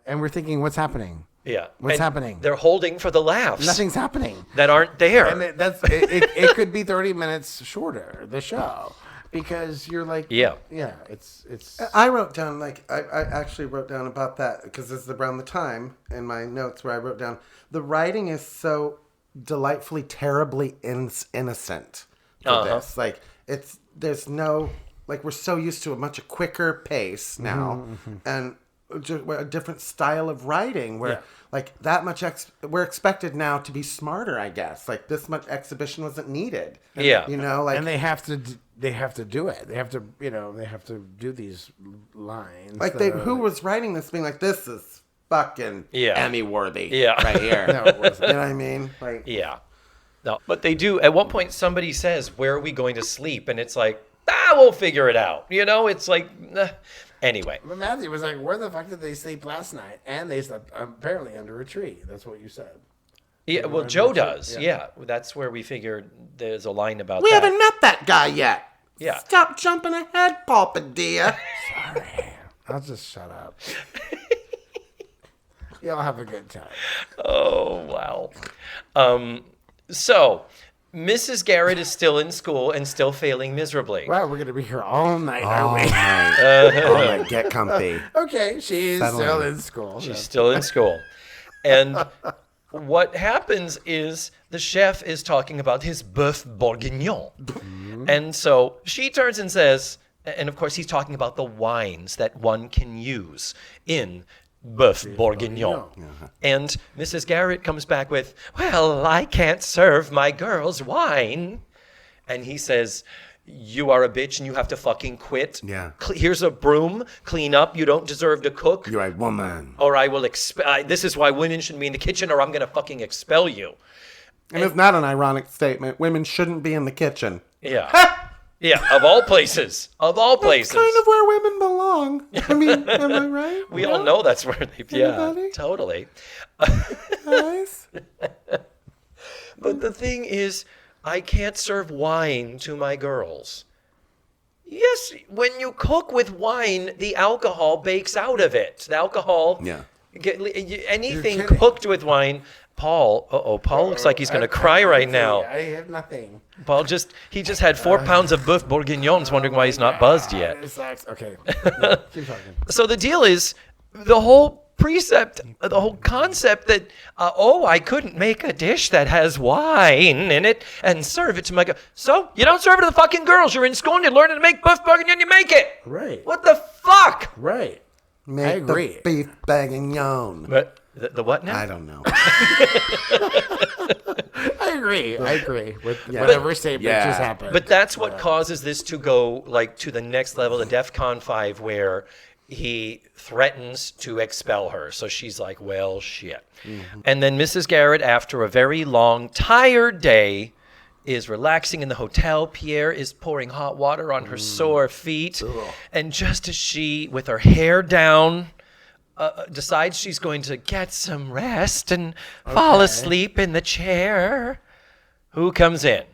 S2: we're thinking, what's happening?
S1: Yeah.
S2: What's
S1: And
S2: happening?
S1: They're holding for the laughs.
S2: Nothing's happening.
S1: That aren't there.
S2: And it could be 30 minutes shorter, the show. Because you're like, it's.
S3: I wrote down, I actually wrote down about that because this is around the time in my notes where I wrote down, the writing is so delightfully, terribly innocent for this. Like, there's no, like, we're so used to a much quicker pace now and just a different style of writing where, like, that much, we're expected now to be smarter, I guess. Like, this much exhibition wasn't needed.
S1: Yeah.
S3: Like.
S2: And they have to do it. They have to, they have to do these lines.
S3: Like, who was writing this being like, this is fucking Emmy worthy right here.
S2: No, it wasn't.
S3: You know what I mean? Like,
S1: Yeah. No, but they do. At one point, somebody says, "Where are we going to sleep?" And it's like, we'll figure it out. It's like, anyway.
S2: But Matthew was like, where the fuck did they sleep last night? And they slept apparently under a tree. That's what you said.
S1: Yeah, well, Joe does. Yeah. That's where we figured there's a line about
S3: we
S1: that.
S3: haven't met that guy yet.
S1: Yeah.
S3: Stop jumping ahead, Paul Padilla.
S2: Sorry. I'll just shut up. Y'all have a good time.
S1: Oh, wow. So, Mrs. Garrett is still in school and still failing miserably.
S2: Wow, we're going to be here all night,
S3: All
S2: aren't we?
S3: right. All right, get comfy.
S2: Okay, she's
S3: Settle
S2: still
S3: in.
S2: in school.
S1: She's still in school. And what happens is the chef is talking about his Boeuf Bourgignoun. And so she turns and says, and of course he's talking about the wines that one can use in Boeuf Bourgignoun. And Mrs. Garrett comes back with, "Well, I can't serve my girls wine." And he says, "You are a bitch and you have to fucking quit.
S3: Yeah.
S1: Here's a broom. Clean up. You don't deserve to cook.
S3: You're a woman.
S1: Or I will this is why women shouldn't be in the kitchen, or I'm going to fucking expel you."
S3: And it's not an ironic statement. Women shouldn't be in the kitchen.
S1: Yeah. Yeah, of all places. Of all places.
S3: Kind of where women belong. I mean, am I right?
S1: We all know that's where they... Yeah,
S3: Anybody?
S1: totally.
S3: Guys?
S1: But the thing is, I can't serve wine to my girls. Yes, when you cook with wine, the alcohol bakes out of it. The alcohol...
S3: Yeah.
S1: Anything
S2: You're kidding.
S1: cooked with wine... Paul looks like he's going to cry right now.
S2: I have nothing.
S1: Paul he just had 4 pounds of Boeuf Bourguignons, wondering why he's not buzzed yet.
S2: It sucks. Okay. No, keep talking.
S1: So the deal is, the whole precept, the whole concept that, I couldn't make a dish that has wine in it and serve it to my girl. So you don't serve it to the fucking girls. You're in school and you're learning to make Boeuf Bourguignon, you make it.
S2: Right.
S1: What the fuck?
S2: Right.
S3: Make
S2: I agree.
S3: the beef bourguignon.
S1: But the what now?
S3: I don't know.
S2: I agree with whatever statement just happened.
S1: But that's what causes this to go like to the next level, the DEFCON 5, where he threatens to expel her. So she's like, well, shit. And then Mrs. Garrett, after a very long, tired day, is relaxing in the hotel. Pierre is pouring hot water on her sore feet. And just as she, with her hair down, decides she's going to get some rest and fall asleep in the chair, who comes in?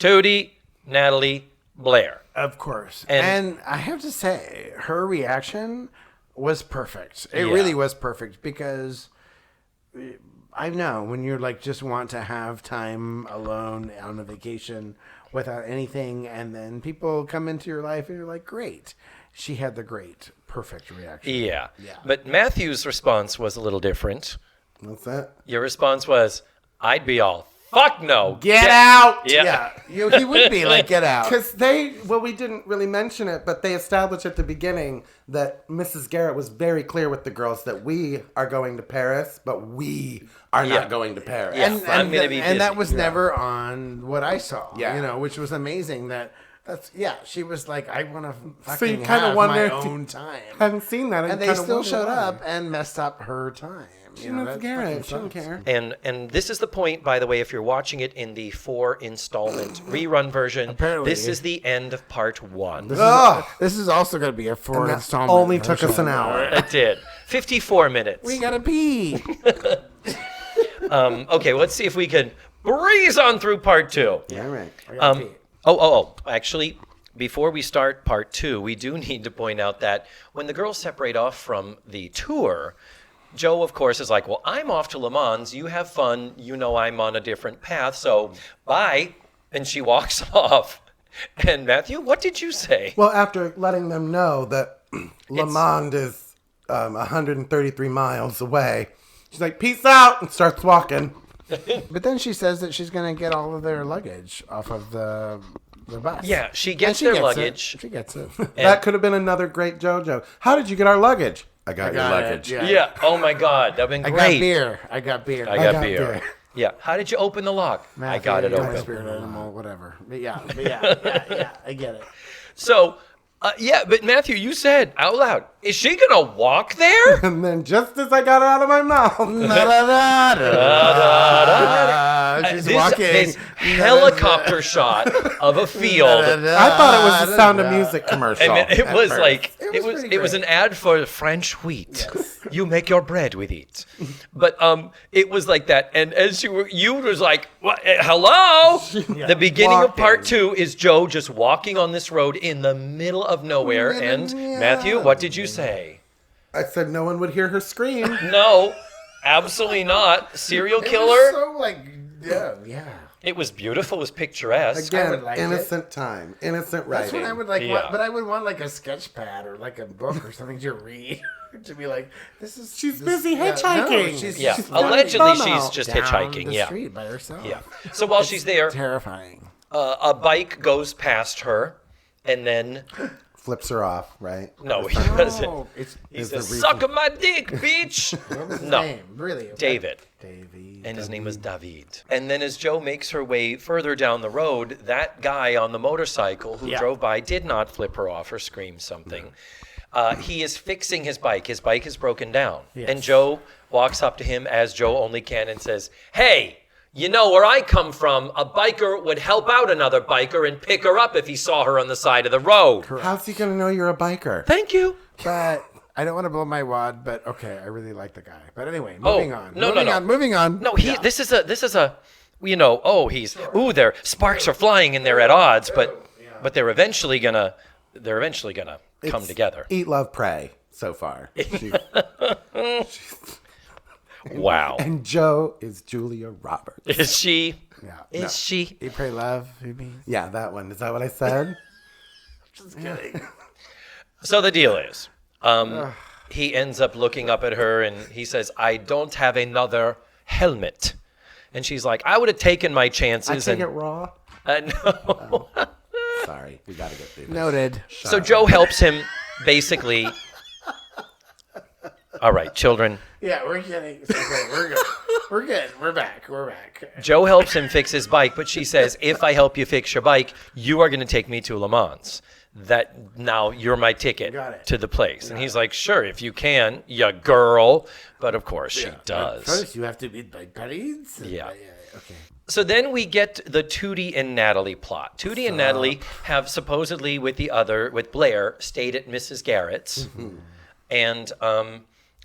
S1: Tootie, Natalie, Blair.
S2: Of course.
S1: And-
S2: And I have to say, her reaction was perfect. It
S1: Yeah.
S2: really was perfect because I know when you're like just want to have time alone on a vacation without anything, and then people come into your life and you're like, great. She had the perfect reaction.
S1: Yeah. But Matthew's response was a little different.
S3: What's that?
S1: Your response was, I'd be all, fuck no.
S2: Get out!
S1: Yeah.
S2: He would be like, get out.
S3: Because we didn't really mention it, but they established at the beginning that Mrs. Garrett was very clear with the girls that we are going to Paris, but we are not going to Paris.
S1: Yeah.
S2: And,
S1: I'm gonna be
S2: and that
S1: busy.
S2: was never on what I saw.
S3: Yeah.
S2: Which was amazing. She was like, I want to
S3: So you
S2: fucking
S3: kinda
S2: have
S3: wonder
S2: my
S3: if you
S2: own time.
S3: Haven't seen that.
S2: And they still showed up and messed up her time.
S3: She knows
S2: that
S3: Garrett. She
S2: fucking
S3: don't
S2: sucks.
S3: care.
S1: And this is the point, by the way, if you're watching it in the 4-installment rerun version,
S2: Apparently.
S1: this is the end of part 1.
S2: This is also going to be a 4
S3: And that
S2: installment.
S3: only took us
S2: version.
S3: an hour.
S1: It did. 54 minutes.
S2: We got to pee.
S1: Okay, let's see if we can breeze on through part 2.
S3: Yeah, right.
S2: I gotta pee.
S1: Actually, before we start part 2, we do need to point out that when the girls separate off from the tour, Joe, of course, is like, well, I'm off to Le Mans. You have fun. You know I'm on a different path. So bye. And she walks off. And Matthew, what did you say?
S3: Well, after letting them know that Le Mans is 133 miles away, she's like, peace out, and starts walking.
S2: But then she says that she's going to get all of their luggage off of the bus.
S1: Yeah, she
S2: And
S1: gets
S2: she
S1: their
S2: gets
S1: luggage.
S2: It. She gets it.
S3: That could have been another great JoJo. How did you get our luggage? I got your
S2: Got it,
S3: luggage.
S1: Yeah. Oh, my God. That would have
S2: I
S1: been
S2: got
S1: great.
S2: beer. I got beer.
S1: I got
S3: got
S1: beer.
S3: beer.
S1: Yeah. How did you open the lock? I
S2: Matthew,
S1: got it
S2: you're my
S1: open.
S2: spirit animal, whatever. But yeah, I get it.
S1: So, but Matthew, you said out loud, is she going to walk there?
S3: And then just as I got it out of my mouth,
S2: She's
S1: This
S2: walking.
S1: helicopter shot of a field.
S3: I thought it was a Sound of Music commercial.
S1: I mean, it
S3: at
S1: was
S3: first.
S1: like
S2: was pretty
S1: it was
S2: great.
S1: an ad for French wheat. You make your bread with it. But it was like that. And as you was like, what, hello. The beginning of part
S3: Walking.
S1: 2 is Joe just walking on this road in the middle of nowhere. And Matthew, what did you say?
S3: I said no one would hear her scream.
S1: No, absolutely not. Serial
S2: It was
S1: killer.
S2: so like, yeah.
S1: It was beautiful. It was picturesque.
S2: I
S3: Again,
S2: would like
S3: innocent time, innocent
S2: That's
S3: writing.
S2: what I would like.
S1: Yeah.
S2: But I would want like a sketch pad or like a book or something to read to be like, this is.
S3: She's
S2: this-
S3: busy
S2: yeah,
S3: hitchhiking.
S2: No, she's
S1: Yeah,
S2: she's
S1: allegedly
S3: running
S1: she's just
S2: down
S1: hitchhiking.
S2: the
S1: Yeah,
S2: street by herself.
S1: yeah. So while she's there,
S2: Terrifying.
S1: a bike goes past her, and then
S3: Flips her off, right?
S1: no, he doesn't.
S2: Oh, it's
S1: He
S3: Is
S1: says,
S3: the
S1: "Suck on my dick, bitch."
S2: what was his
S1: No.
S2: name? Really?
S1: David.
S2: Davey.
S1: And his name was David. And then as Joe makes her way further down the road, that guy on the motorcycle who drove by did not flip her off or scream something. He is fixing his bike. His bike is broken down. And Joe walks up to him, as Joe only can, and says, "Hey, you know where I come from, a biker would help out another biker and pick her up if he saw her on the side of the road."
S3: How's he gonna know you're a biker?
S1: Thank you.
S2: But I don't want to blow my wad. But okay, I really like the guy. But anyway, moving on.
S1: no.
S2: Moving on.
S1: No, this is a their sparks are flying and they're at odds, but they're eventually gonna come together.
S3: Eat, love, pray. So far,
S1: Wow.
S3: and Joe is Julia Roberts.
S1: Is she?
S2: Yeah.
S1: Is she?
S2: Eat, pray, love. You mean?
S3: Yeah, that one. Is that what I said?
S2: Just kidding.
S1: So the deal is, he ends up looking up at her and he says, "I don't have another helmet." And she's like, "I would have taken my chances."
S3: I take
S1: and
S3: it raw.
S1: no.
S3: Sorry, we gotta get through this.
S2: Noted.
S1: So Joe helps him basically. All right, children.
S2: Yeah, we're kidding. It's okay. We're good. We're good. We're back. We're back.
S1: Joe helps him fix his bike, but she says, "If I help you fix your bike, you are going to take me to Le Mans. That now you're my ticket
S2: Got it.
S1: to the place." And he's like, "Sure, if you can, you girl." But of course she does.
S2: First, you have to meet my parents.
S1: Yeah.
S2: Okay.
S1: So then we get the Tootie and Natalie plot. Tootie and Natalie have supposedly, with Blair, stayed at Mrs. Garrett's. And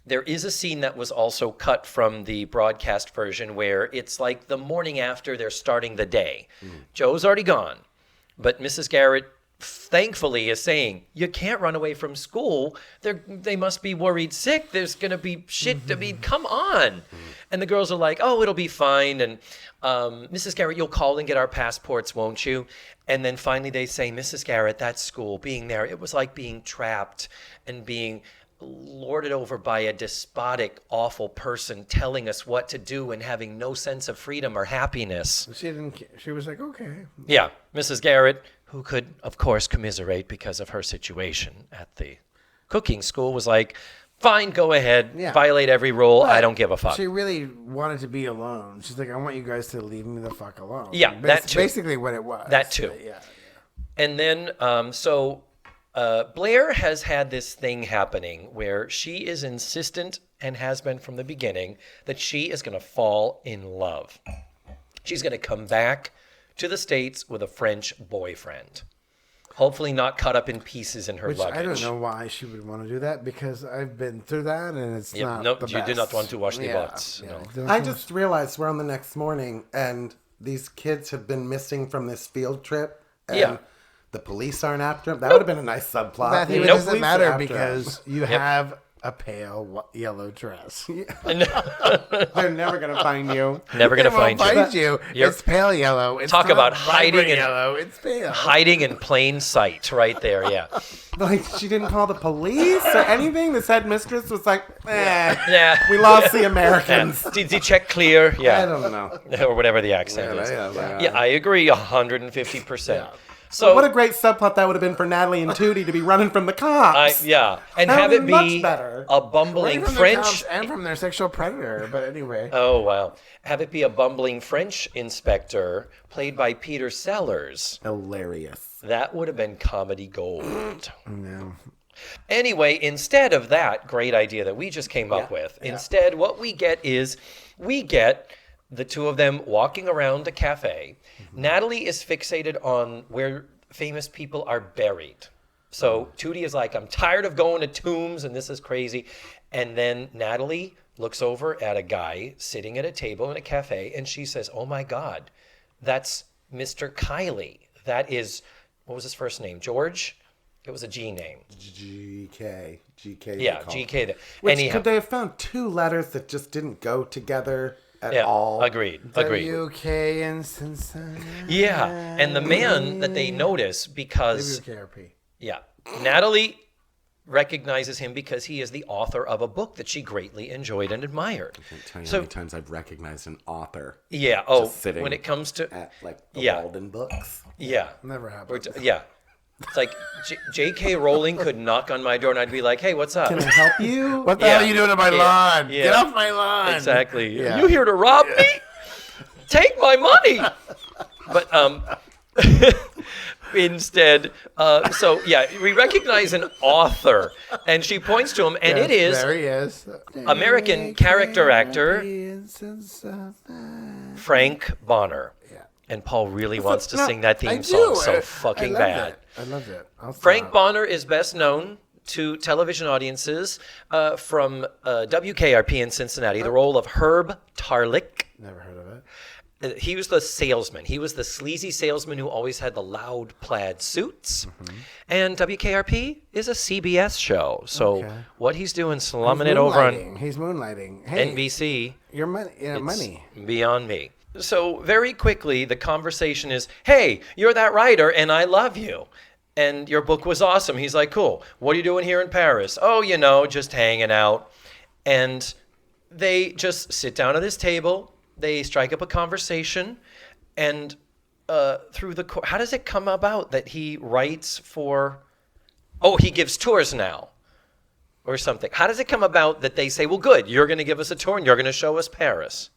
S1: there is a scene that was also cut from the broadcast version where it's like the morning after they're starting the day. Joe's already gone. But Mrs. Garrett, thankfully, is saying, you can't run away from school. They must be worried sick. There's going to be shit. I mean, come on. And the girls are like, oh, it'll be fine. And Mrs. Garrett, you'll call and get our passports, won't you? And then finally they say, Mrs. Garrett, that school, being there, it was like being trapped and being lorded over by a despotic, awful person telling us what to do and having no sense of freedom or happiness.
S2: She was like, okay.
S1: Yeah, Mrs. Garrett, who could, of course, commiserate because of her situation at the cooking school, was like, fine, go ahead, violate every rule. I don't give a fuck.
S2: She really wanted to be alone. She's like, I want you guys to leave me the fuck alone.
S1: Yeah, that too.
S2: Basically what it was.
S1: That too.
S2: Yeah.
S1: And then, Blair has had this thing happening where she is insistent, and has been from the beginning, that she is going to fall in love. She's going to come back to the States with a French boyfriend. Hopefully not cut up in pieces in her luggage.
S2: I don't know why she would want to do that, because I've been through that, and it's not the best.
S1: You do not want to wash the butts.
S2: No.
S3: I just realized we're on the next morning, and these kids have been missing from this field trip. And the police aren't after them. That would have been a nice subplot.
S2: Matthew, it doesn't matter because you have a pale yellow dress. They're never going to find you.
S1: Never going to find
S2: you. It's pale yellow. It's
S1: talk about hiding in
S2: yellow. It's pale.
S1: Hiding in plain sight right there, yeah.
S3: Like, she didn't call the police or anything? This headmistress was like,
S1: Yeah.
S3: we lost the Americans.
S1: Did the check clear? Yeah.
S3: I don't know.
S1: Or whatever the accent is. Yeah, I agree 150%.
S3: So what a great subplot that would have been for Natalie and Tootie to be running from the cops.
S1: And have it be a bumbling French
S2: and from their sexual predator. But anyway.
S1: Oh wow! Have it be a bumbling French inspector played by Peter Sellars.
S2: Hilarious.
S1: That would have been comedy gold.
S2: No.
S1: Anyway, instead of that great idea that we just came up with, instead what we get is the two of them walking around a cafe. Natalie is fixated on where famous people are buried. So Tootie is like, I'm tired of going to tombs and this is crazy. And then Natalie looks over at a guy sitting at a table in a cafe and she says, oh my God, that's Mr. Kiley. That is, what was his first name? George? It was a G name.
S3: GK.
S1: Yeah, GK.
S3: Which could they have found two letters that just didn't go together? At all.
S1: Agreed.
S2: WK in Cinncinnati.
S1: Yeah, and the man that they notice because
S2: WKRP.
S1: Yeah, Natalie recognizes him because he is the author of a book that she greatly enjoyed and admired.
S3: I can't tell you how many times I've recognized an author.
S1: Yeah. When it comes to
S3: at like the Walden books.
S1: Yeah.
S2: Never happened.
S1: It's like J.K. Rowling could knock on my door and I'd be like, hey, what's up?
S3: Can I help you?
S2: What the hell are you doing on my lawn?
S1: Yeah.
S2: Get off my lawn.
S1: Exactly.
S2: Yeah.
S1: You here to rob me? Take my money. But instead, we recognize an author and she points to him and it is
S2: there he is.
S1: American character actor Frank Bonner. And Paul really wants to sing that theme song so fucking bad.
S2: I loved it.
S1: Frank Bonner is best known to television audiences from WKRP in Cincinnati, the role of Herb Tarlick.
S2: Never heard of it.
S1: He was the salesman. He was the sleazy salesman who always had the loud plaid suits. Mm-hmm. And WKRP is a CBS show. So what he's doing, slumming it over on...
S2: He's moonlighting. Hey,
S1: NBC.
S2: Your money. Money.
S1: Beyond me. So very quickly, the conversation is, hey, you're that writer, and I love you. And your book was awesome. He's like, cool. What are you doing here in Paris? Oh, just hanging out. And they just sit down at this table. They strike up a conversation. And how does it come about that he writes for... Oh, he gives tours now. Or something. How does it come about that they say, well, good, you're going to give us a tour and you're going to show us Paris?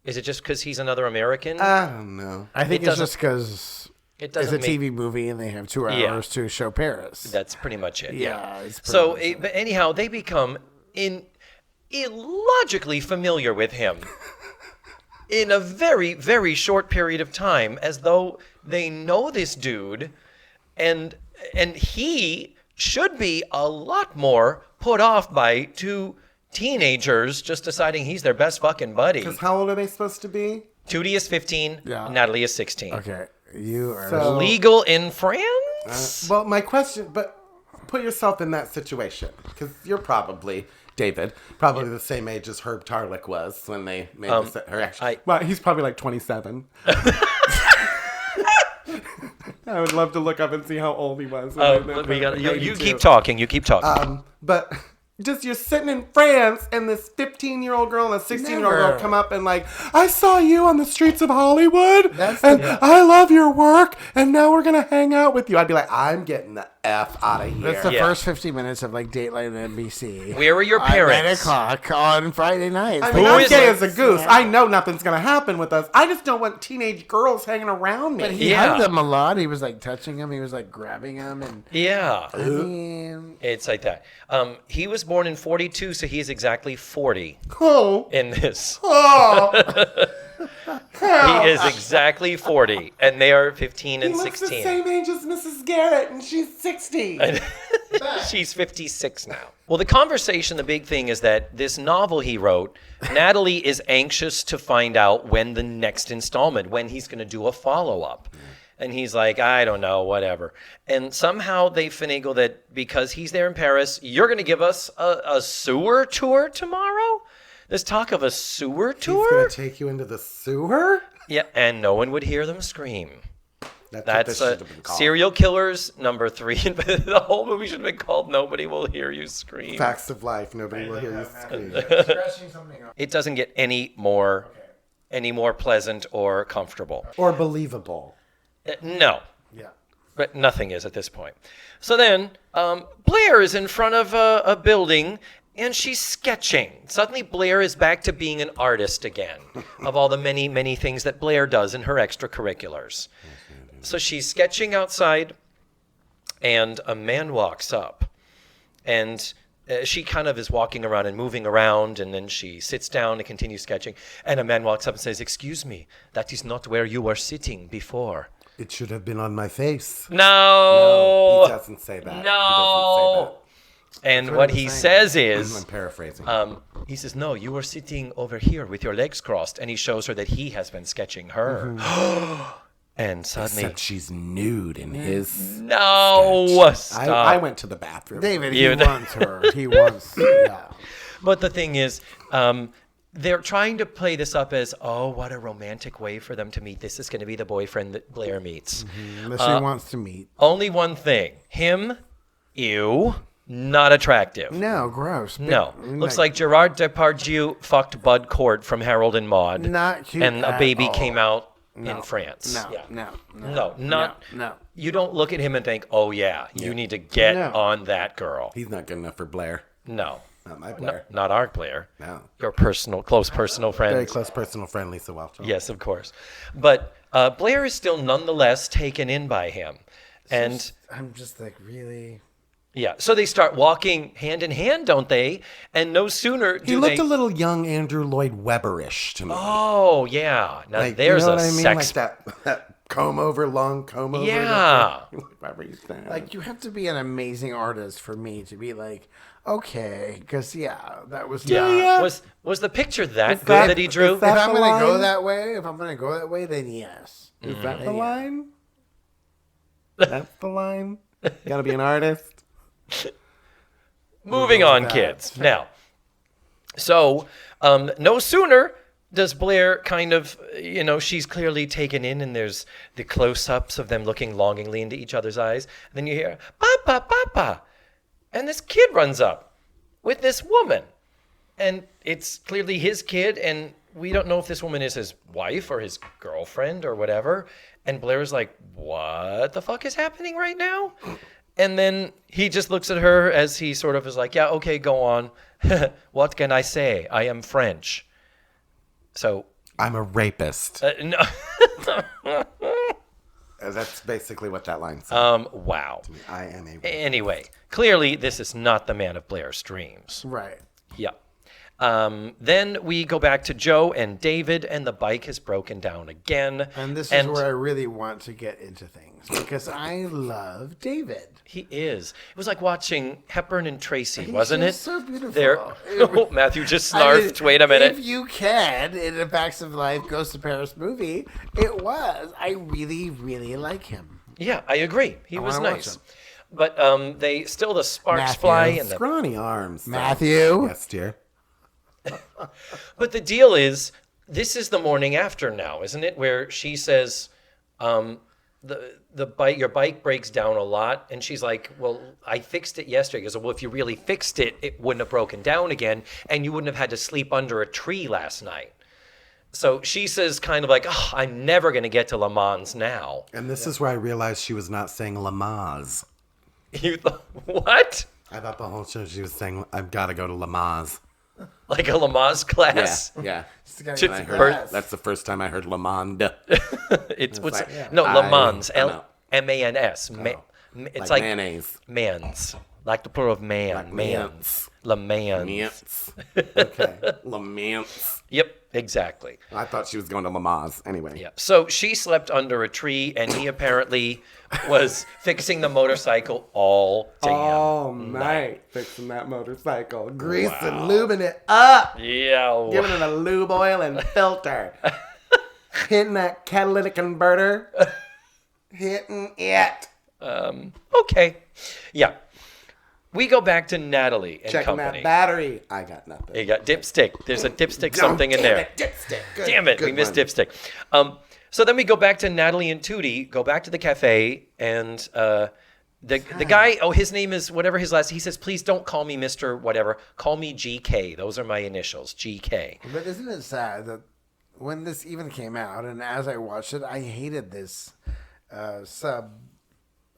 S1: Is it just because he's another American?
S3: I don't know.
S2: I think it's just because it's a
S1: make...
S2: TV movie and they have 2 hours to show Paris.
S1: That's pretty much it. Yeah.
S2: But
S1: anyhow, they become illogically familiar with him. in a very, very short period of time, as though they know this dude, and he should be a lot more put off by two teenagers just deciding he's their best fucking buddy.
S3: Because how old are they supposed to be?
S1: Tootie is 15, Natalie is 16.
S2: Okay, you are
S1: Legal in France?
S3: Well, my question, but put yourself in that situation, because you're probably, David, the same age as Herb Tarlick was when they made her actually. Well, he's probably like 27. I would love to look up and see how old he was.
S1: You keep talking. You keep talking.
S3: But just you're sitting in France and this 15-year-old girl and a 16-year-old girl come up and like, I saw you on the streets of Hollywood I love your work and now we're going to hang out with you. I'd be like, I'm getting the F out of here.
S2: That's the first 50 minutes of like Dateline and NBC.
S1: Where were your parents?
S2: 9 o'clock on Friday nights.
S3: I mean, I'm gay as a goose. I know nothing's going to happen with us. I just don't want teenage girls hanging around me.
S2: But he hugged them a lot. He was like touching them. He was like grabbing them. And
S1: I
S2: mean,
S1: it's like that. He was born in 42, so he is exactly 40 in this. He is exactly 40, and they are 15 and 16.
S3: He looks the same age as Mrs. Garrett, and she's 60.
S1: She's 56 now. Well, the conversation, the big thing is that this novel he wrote, Natalie is anxious to find out when the next installment, when he's going to do a follow-up. And he's like, I don't know, whatever. And somehow they finagle that because he's there in Paris, you're going to give us a sewer tour tomorrow? There's talk of a sewer tour?
S3: He's going to take you into the sewer?
S1: Yeah, and no one would hear them scream. That's Serial Killers number 3. The whole movie should have been called Nobody Will Hear You Scream.
S3: Facts of Life. Nobody will hear you scream.
S1: It doesn't get any more pleasant or comfortable.
S3: Or believable.
S1: No.
S2: yeah.
S1: But nothing is at this point. So then, Blair is in front of a building, and she's sketching. Suddenly, Blair is back to being an artist again, of all the many, many things that Blair does in her extracurriculars. So she's sketching outside, and a man walks up, and she kind of is walking around and moving around, and then she sits down and continues sketching, and a man walks up and says, "Excuse me, that is not where you were sitting before."
S3: It should have been on my face.
S1: No,
S3: he doesn't say that.
S1: No. And what he says is,
S3: I'm paraphrasing.
S1: He says, "No, you were sitting over here with your legs crossed," and he shows her that he has been sketching her. And suddenly,
S3: except she's nude in his.
S1: No, stop.
S3: I went to the bathroom.
S2: David, he wants her. He wants. Yeah.
S1: But the thing is, they're trying to play this up as, oh, what a romantic way for them to meet. This is going to be the boyfriend that Blair meets.
S2: Unless she wants to meet.
S1: Only one thing. Him, ew, not attractive.
S2: No, gross.
S1: No. Looks like Gerard Depardieu fucked Bud Cort from Harold and Maude.
S2: Not cute.
S1: And a baby came out
S2: No.
S1: in France.
S2: No.
S1: You don't look at him and think, oh, yeah, you need to get on that girl.
S3: He's not good enough for Blair.
S1: No.
S3: Not my Blair.
S1: Not our Blair.
S3: No.
S1: Your close personal friend.
S3: Very close personal friend, Lisa Welch.
S1: Yes, of course. But Blair is still nonetheless taken in by him. And
S2: I'm just like, really?
S1: yeah, so they start walking hand in hand, don't they? And no sooner do
S3: He looked a little young Andrew Lloyd Webber-ish to me.
S1: Oh, yeah. Now
S3: like,
S1: there's
S3: you know
S1: a
S3: what I mean?
S1: sex...
S3: Like that long comb over.
S1: Yeah.
S2: Like, you have to be an amazing artist for me to be like, okay, because, that was not...
S1: Was the picture that good that he drew?
S2: If I'm going to go that way, then yes.
S3: Is that the line? That's the line? You got to be an artist?
S1: Moving on, kids. Now, so no sooner does Blair kind of, she's clearly taken in, and there's the close-ups of them looking longingly into each other's eyes. And then you hear, "Papa, Papa." And this kid runs up with this woman. And it's clearly his kid, and we don't know if this woman is his wife or his girlfriend or whatever. And Blair's like, what the fuck is happening right now? And then he just looks at her as he sort of is like, yeah, okay, go on. What can I say? I am French. So
S3: I'm a rapist.
S1: No.
S3: That's basically what that line says.
S1: Wow.
S3: I am a rapist.
S1: Anyway, clearly this is not the man of Blair's dreams.
S2: Right.
S1: Yeah. Then we go back to Joe and David, and the bike has broken down again.
S2: And this is where I really want to get into things because I love David.
S1: He is. It was like watching Hepburn and Tracy, wasn't it?
S2: So beautiful.
S1: There. Oh, Matthew just snarfed. Wait a minute.
S2: If you can, in a Facts of Life Goes to Paris movie, it was. I really, really like him.
S1: Yeah, I agree. He was nice. But they still the sparks
S2: Matthew.
S1: fly and the
S3: Scrawny arms.
S2: Matthew.
S3: Yes, dear.
S1: But the deal is, this is the morning after now, isn't it? Where she says, your bike breaks down a lot, and she's like, "Well, I fixed it yesterday." He goes, "Well, if you really fixed it, it wouldn't have broken down again, and you wouldn't have had to sleep under a tree last night." So she says, kind of like, "Oh, I'm never going to get to Le Mans now."
S3: And this is where I realized she was not saying Lamaze.
S1: You thought what?
S3: I thought the whole show she was saying, "I've got to go to Lamaze."
S1: Like a Le Mans class?
S3: Yeah.
S1: To-
S3: I heard, that's the first time I heard Le Mans.
S1: It's what's
S3: like,
S1: no Le
S3: I-
S1: Mans,
S3: I'm out.
S1: LMANS. It's like
S3: mayonnaise.
S1: mans, like the plural of man,
S3: Like
S1: mans, Le Mans.
S3: Mance. Okay. Le Mans.
S1: Yep, exactly.
S3: I thought she was going to Lamaze. Anyway.
S1: Yeah. So she slept under a tree, and he apparently was fixing the motorcycle all damn.
S3: All night fixing that motorcycle, greasing, lubing it up,
S1: Yeah.
S3: giving it a lube oil and filter, hitting that catalytic converter, hitting it,
S1: Okay. Yeah. We go back to Natalie and
S3: checking
S1: company.
S3: that battery. I got nothing.
S1: You got dipstick. There's a dipstick something in there.
S3: Dipstick. Good,
S1: Damn it, we missed dipstick. So then we go back to Natalie and Tootie, go back to the cafe, and the guy, his name is whatever his last, he says, "Please don't call me Mr. whatever, call me GK. Those are my initials, GK."
S2: But isn't it sad that when this even came out, and as I watched it, I hated this sub.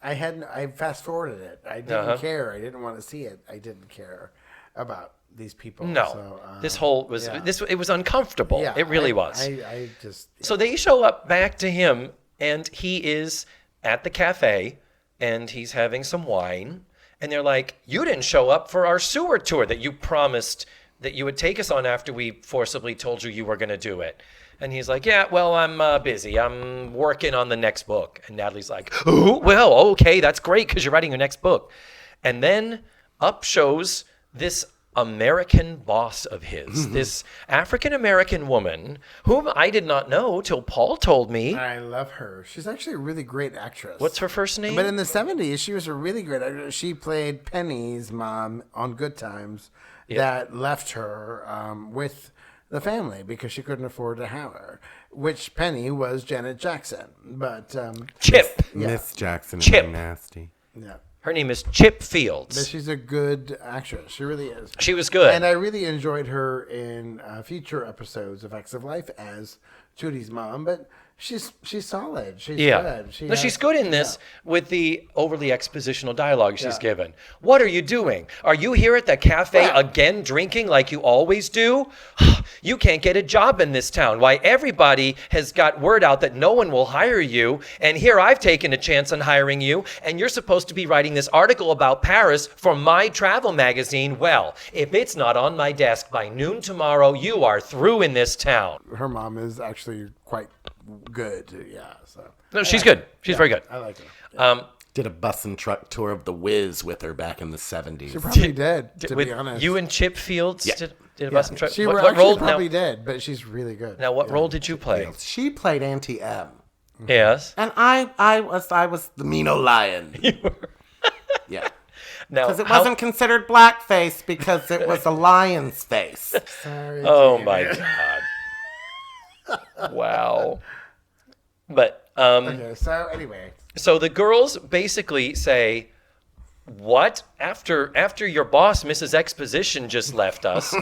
S2: I fast forwarded it. I didn't care. I didn't want to see it. I didn't care about these people.
S1: No,
S2: So,
S1: this whole was it was uncomfortable.
S2: yeah,
S1: it really
S2: I
S1: was. So they show up back to him, and he is at the cafe, and he's having some wine, and they're like, "You didn't show up for our sewer tour that you promised that you would take us on after we forcibly told you were going to do it." And he's like, "Yeah, well, I'm busy. I'm working on the next book." And Natalie's like, "Oh, well, okay, that's great because you're writing your next book." And then up shows this American boss of his, this African-American woman whom I did not know till Paul told me.
S2: I love her. She's actually a really great actress.
S1: What's her first name?
S2: But in the 70s, she was a really great actress. She played Penny's mom on Good Times that left her with the family because she couldn't afford to have her, which Penny was Janet Jackson. But
S1: Chip.
S3: Miss Jackson is
S1: Chip.
S3: nasty.
S2: yeah.
S1: Her name is Chip Fields.
S2: But she's a good actress. She really is.
S1: She was good.
S2: And I really enjoyed her in future episodes of Facts of Life as Tootie's mom. But she's solid. She's good.
S1: She's good in this with the overly expositional dialogue she's given. "What are you doing? Are you here at the cafe again drinking like you always do? You can't get a job in this town. Why, everybody has got word out that no one will hire you, and here I've taken a chance on hiring you, and you're supposed to be writing this article about Paris for my travel magazine. Well, if it's not on my desk by noon tomorrow, you are through in this town."
S2: Her mom is actually quite good. Yeah. So
S1: No, she's good. She's very good.
S2: I like her.
S3: Did a bus and truck tour of the Wiz with her back in the 70s.
S2: She probably did, to
S1: With
S2: be honest.
S1: you and Chip Fields did a bus and truck.
S2: She
S1: What
S2: actually
S1: role
S2: probably
S1: now?
S2: did, but she's really good.
S1: Now, what role did you play?
S3: She played Auntie M.
S1: Yes.
S3: And I was the mean old lion. Yeah.
S1: Now,
S3: Because it wasn't considered blackface because it was a lion's face.
S2: Sorry.
S1: Oh my God! Wow. But
S2: Okay, so anyway.
S1: so the girls basically say, "What? After your boss, Mrs. Exposition, just left us.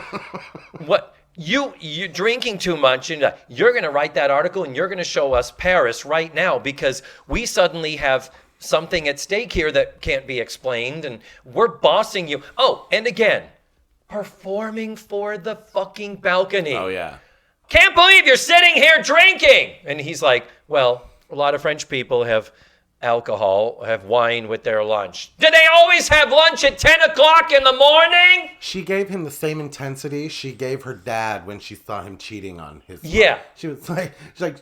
S1: What? You're drinking too much, and you're going to write that article, and you're going to show us Paris right now because we suddenly have something at stake here that can't be explained, and we're bossing you." Oh, and again, performing for the fucking balcony.
S3: Oh, yeah.
S1: "Can't believe you're sitting here drinking." And he's like, "Well, a lot of French people have alcohol, have wine with their lunch. Do they always have lunch at 10 o'clock in the morning?
S3: She gave him the same intensity she gave her dad when she saw him cheating on his mom.
S1: Yeah.
S3: She's like,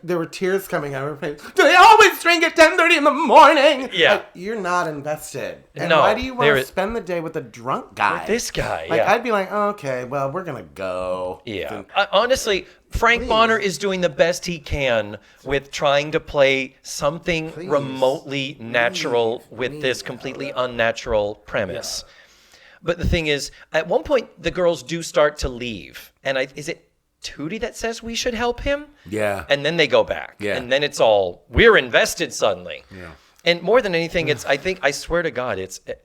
S3: there were tears coming out of her face. Do they always drink at 10:30 in the morning?
S1: Yeah.
S3: Like, you're not invested. And
S1: No,
S3: why do you want to spend the day with a drunk guy?
S1: This guy,
S3: Like,
S1: yeah.
S3: I'd be like, oh, okay, well, we're going to go.
S1: Yeah. Honestly, Frank Bonner is doing the best he can with trying to play something remotely natural with this completely unnatural premise. But the thing is, at one point, the girls do start to leave. And is it Tootie that says we should help him?
S3: Yeah.
S1: And then they go back.
S3: Yeah.
S1: And then it's all, we're invested suddenly.
S3: Yeah.
S1: And more than anything, I swear to God,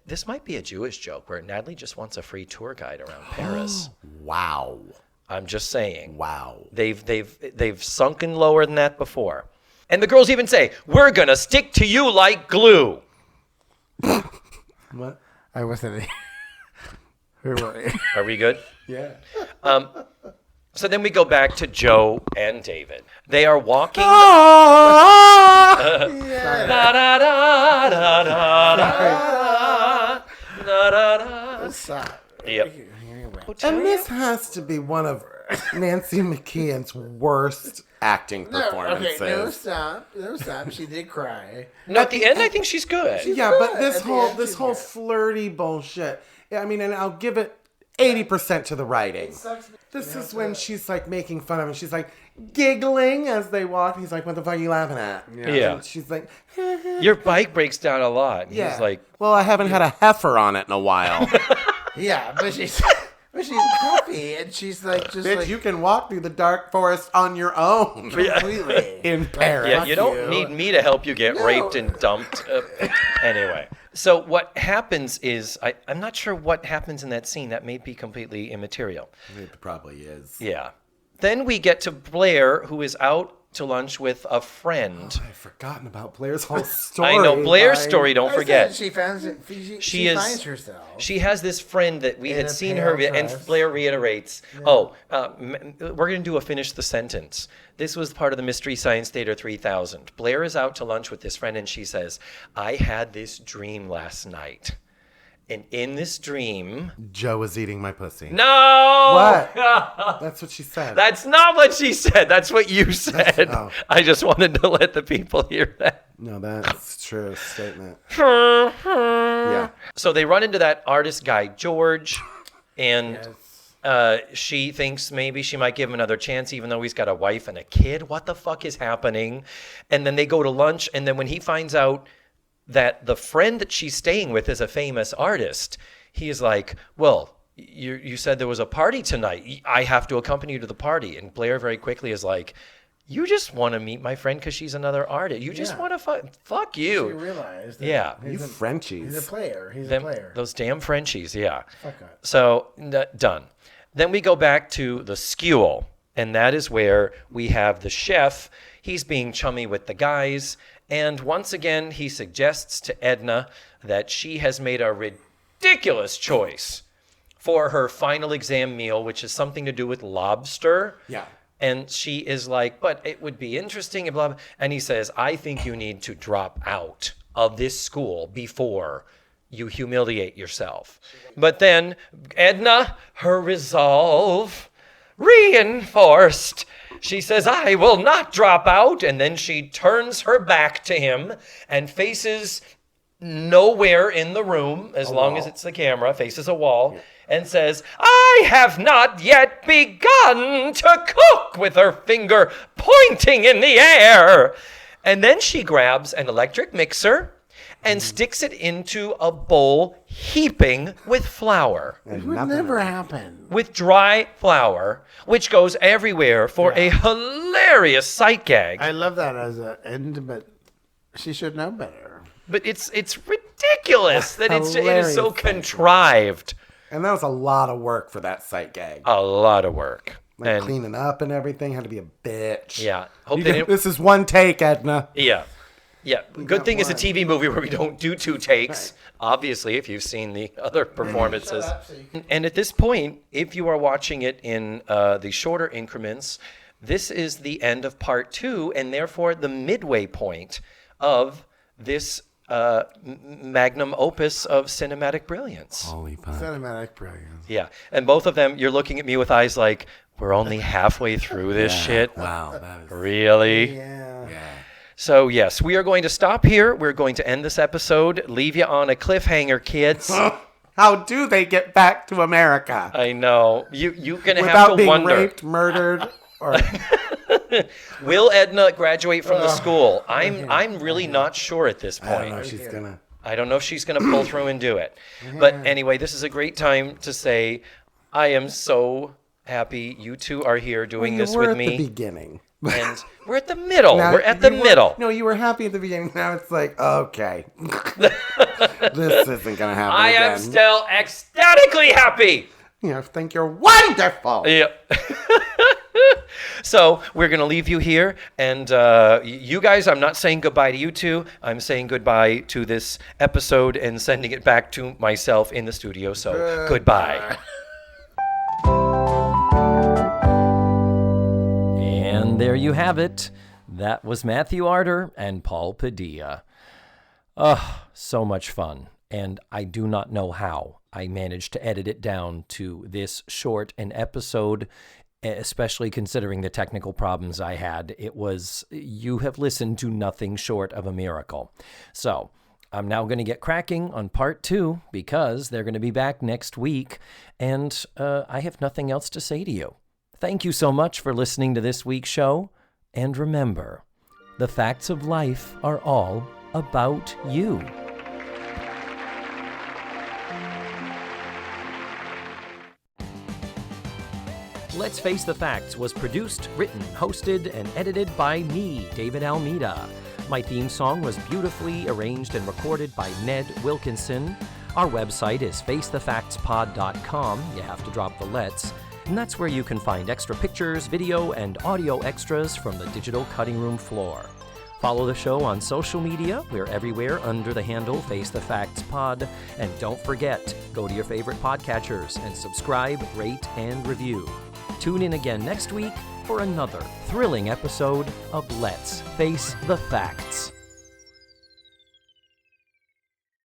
S1: this might be a Jewish joke where Natalie just wants a free tour guide around Paris.
S3: Wow.
S1: I'm just saying.
S3: Wow.
S1: They've sunken lower than that before. And the girls even say, we're going to stick to you like glue.
S3: What?
S2: I wasn't. Who were you?
S1: Are we good?
S3: Yeah.
S1: So then we go back to Joe and David. They are walking.
S2: Stop.
S1: Yep.
S3: And this has to be one of Nancy McKeon's worst acting performances.
S2: Okay, no stop. She did cry.
S1: No, at the end, I think she's good.
S3: Yeah, but this
S2: At the
S3: whole
S2: end,
S3: this
S2: she's
S3: whole
S2: good.
S3: flirty bullshit. Yeah, I mean, and I'll give it 80% to the writing. This is when she's like making fun of him. She's like giggling as they walk. He's like, "What the fuck are you laughing at?"
S1: Yeah.
S3: And she's like,
S1: Your bike breaks down a lot. And
S3: "Yeah."
S1: He's like,
S3: "Well, I haven't had a heifer on it in a while."
S2: Yeah, but she's happy, and she's like, just
S3: Bitch,
S2: like
S3: you can walk through the dark forest on your own
S2: completely.
S3: in Paris.
S1: yeah, you don't
S2: you.
S1: need me to help you get raped and dumped. Anyway, so what happens is, I'm not sure what happens in that scene. That may be completely immaterial.
S3: It probably is.
S1: Yeah. Then we get to Blair, who is out to lunch with a friend.
S3: I've forgotten about Blair's whole story.
S1: I know Blair's
S3: Like,
S1: story. Don't forget.
S2: She finds it. She
S1: is-
S2: finds herself.
S1: She has this friend that we
S2: In
S1: had
S2: a
S1: seen
S2: pale
S1: her, and
S2: dress.
S1: Blair reiterates, we're going to do a finish the sentence. This was part of the Mystery Science Theater 3000. Blair is out to lunch with this friend, and she says, I had this dream last night. And in this dream...
S3: Joe was eating my pussy.
S1: No!
S3: What? That's what she said.
S1: That's not what she said. That's what you said.
S3: oh.
S1: I just wanted to let the people hear that.
S3: No, that's true statement. Yeah.
S1: So they run into that artist guy, George, and she thinks maybe she might give him another chance, even though he's got a wife and a kid. What the fuck is happening? And then they go to lunch, and then when he finds out that the friend that she's staying with is a famous artist, he is like, well, you said there was a party tonight. I have to accompany you to the party. And Blair very quickly is like, you just want to meet my friend because she's another artist. You just want to fuck you.
S2: She realized. That
S1: Yeah.
S3: You Frenchies.
S2: He's a player. He's
S1: Them-
S2: a player.
S1: Those damn Frenchies, yeah.
S2: Fuck up.
S1: So, done. Then we go back to the skewel, and that is where we have the chef. He's being chummy with the guys, and once again, he suggests to Edna that she has made a ridiculous choice for her final exam meal, which is something to do with lobster.
S3: Yeah.
S1: And she is like, but it would be interesting, and blah, blah. And he says, I think you need to drop out of this school before you humiliate yourself. But then Edna, her resolve reinforced. She says, I will not drop out. And then she turns her back to him and faces nowhere in the room, as long as it's the camera, faces a wall, and says, I have not yet begun to cook, with her finger pointing in the air. And then she grabs an electric mixer and sticks it into a bowl heaping with flour.
S2: It would never happen.
S1: With dry flour, which goes everywhere for a hilarious sight gag.
S2: I love that as an end, but she should know better.
S1: But it's ridiculous that it is so
S3: Hilarious sight gag.
S1: contrived.
S3: And that was a lot of work for that sight gag.
S1: A lot of work.
S3: Like
S1: And
S3: cleaning up and everything had to be a bitch.
S1: yeah, hope
S3: You
S1: they
S3: can-
S1: didn't.
S3: this is one take, Edna.
S1: Yeah. Good
S3: got
S1: thing it's a
S3: one.
S1: TV movie where we don't do two takes. Obviously, if you've seen the other performances. And at this point, if you are watching it in the shorter increments, this is the end of part 2, and therefore the midway point of this magnum opus of cinematic brilliance.
S3: Holy fuck.
S2: Cinematic brilliance.
S1: Yeah, and both of them, you're looking at me with eyes like, we're only halfway through this shit.
S3: Wow. That is...
S1: Really?
S2: Yeah.
S1: So, yes, we are going to stop here. We're going to end this episode. Leave you on a cliffhanger, kids.
S3: How do they get back to America?
S1: I know. You're going to have
S3: Without
S1: to
S3: being
S1: wonder.
S3: raped, murdered, or...
S1: Will Edna graduate from the school? I'm really not sure at this
S3: I don't
S1: point.
S3: know if she's gonna...
S1: I don't know if she's going to pull through and do it. But anyway, this is a great time to say I am so happy you two are here doing this with me.
S3: We're at the beginning.
S1: And we're at the middle.
S3: Now,
S1: We're at the middle.
S3: No, you were happy at the beginning. Now it's like, okay. This isn't going to happen
S1: I
S3: again.
S1: am still ecstatically happy.
S3: You think you're wonderful.
S1: Yeah. So we're going to leave you here. And you guys, I'm not saying goodbye to you two. I'm saying goodbye to this episode and sending it back to myself in the studio. So goodbye. And there you have it. That was Matthew Arter and Paul Padilla. Oh, so much fun. And I do not know how I managed to edit it down to this short an episode, especially considering the technical problems I had. You have listened to nothing short of a miracle. So I'm now going to get cracking on part 2 because they're going to be back next week. And I have nothing else to say to you. Thank you so much for listening to this week's show. And remember, the facts of life are all about you. Let's Face the Facts was produced, written, hosted, and edited by me, David Almeida. My theme song was beautifully arranged and recorded by Ned Wilkinson. Our website is facethefactspod.com. You have to drop the let's. And that's where you can find extra pictures, video, and audio extras from the digital cutting room floor. Follow the show on social media. We're everywhere under the handle Face the Facts Pod. And don't forget, go to your favorite podcatchers and subscribe, rate, and review. Tune in again next week for another thrilling episode of Let's Face the Facts.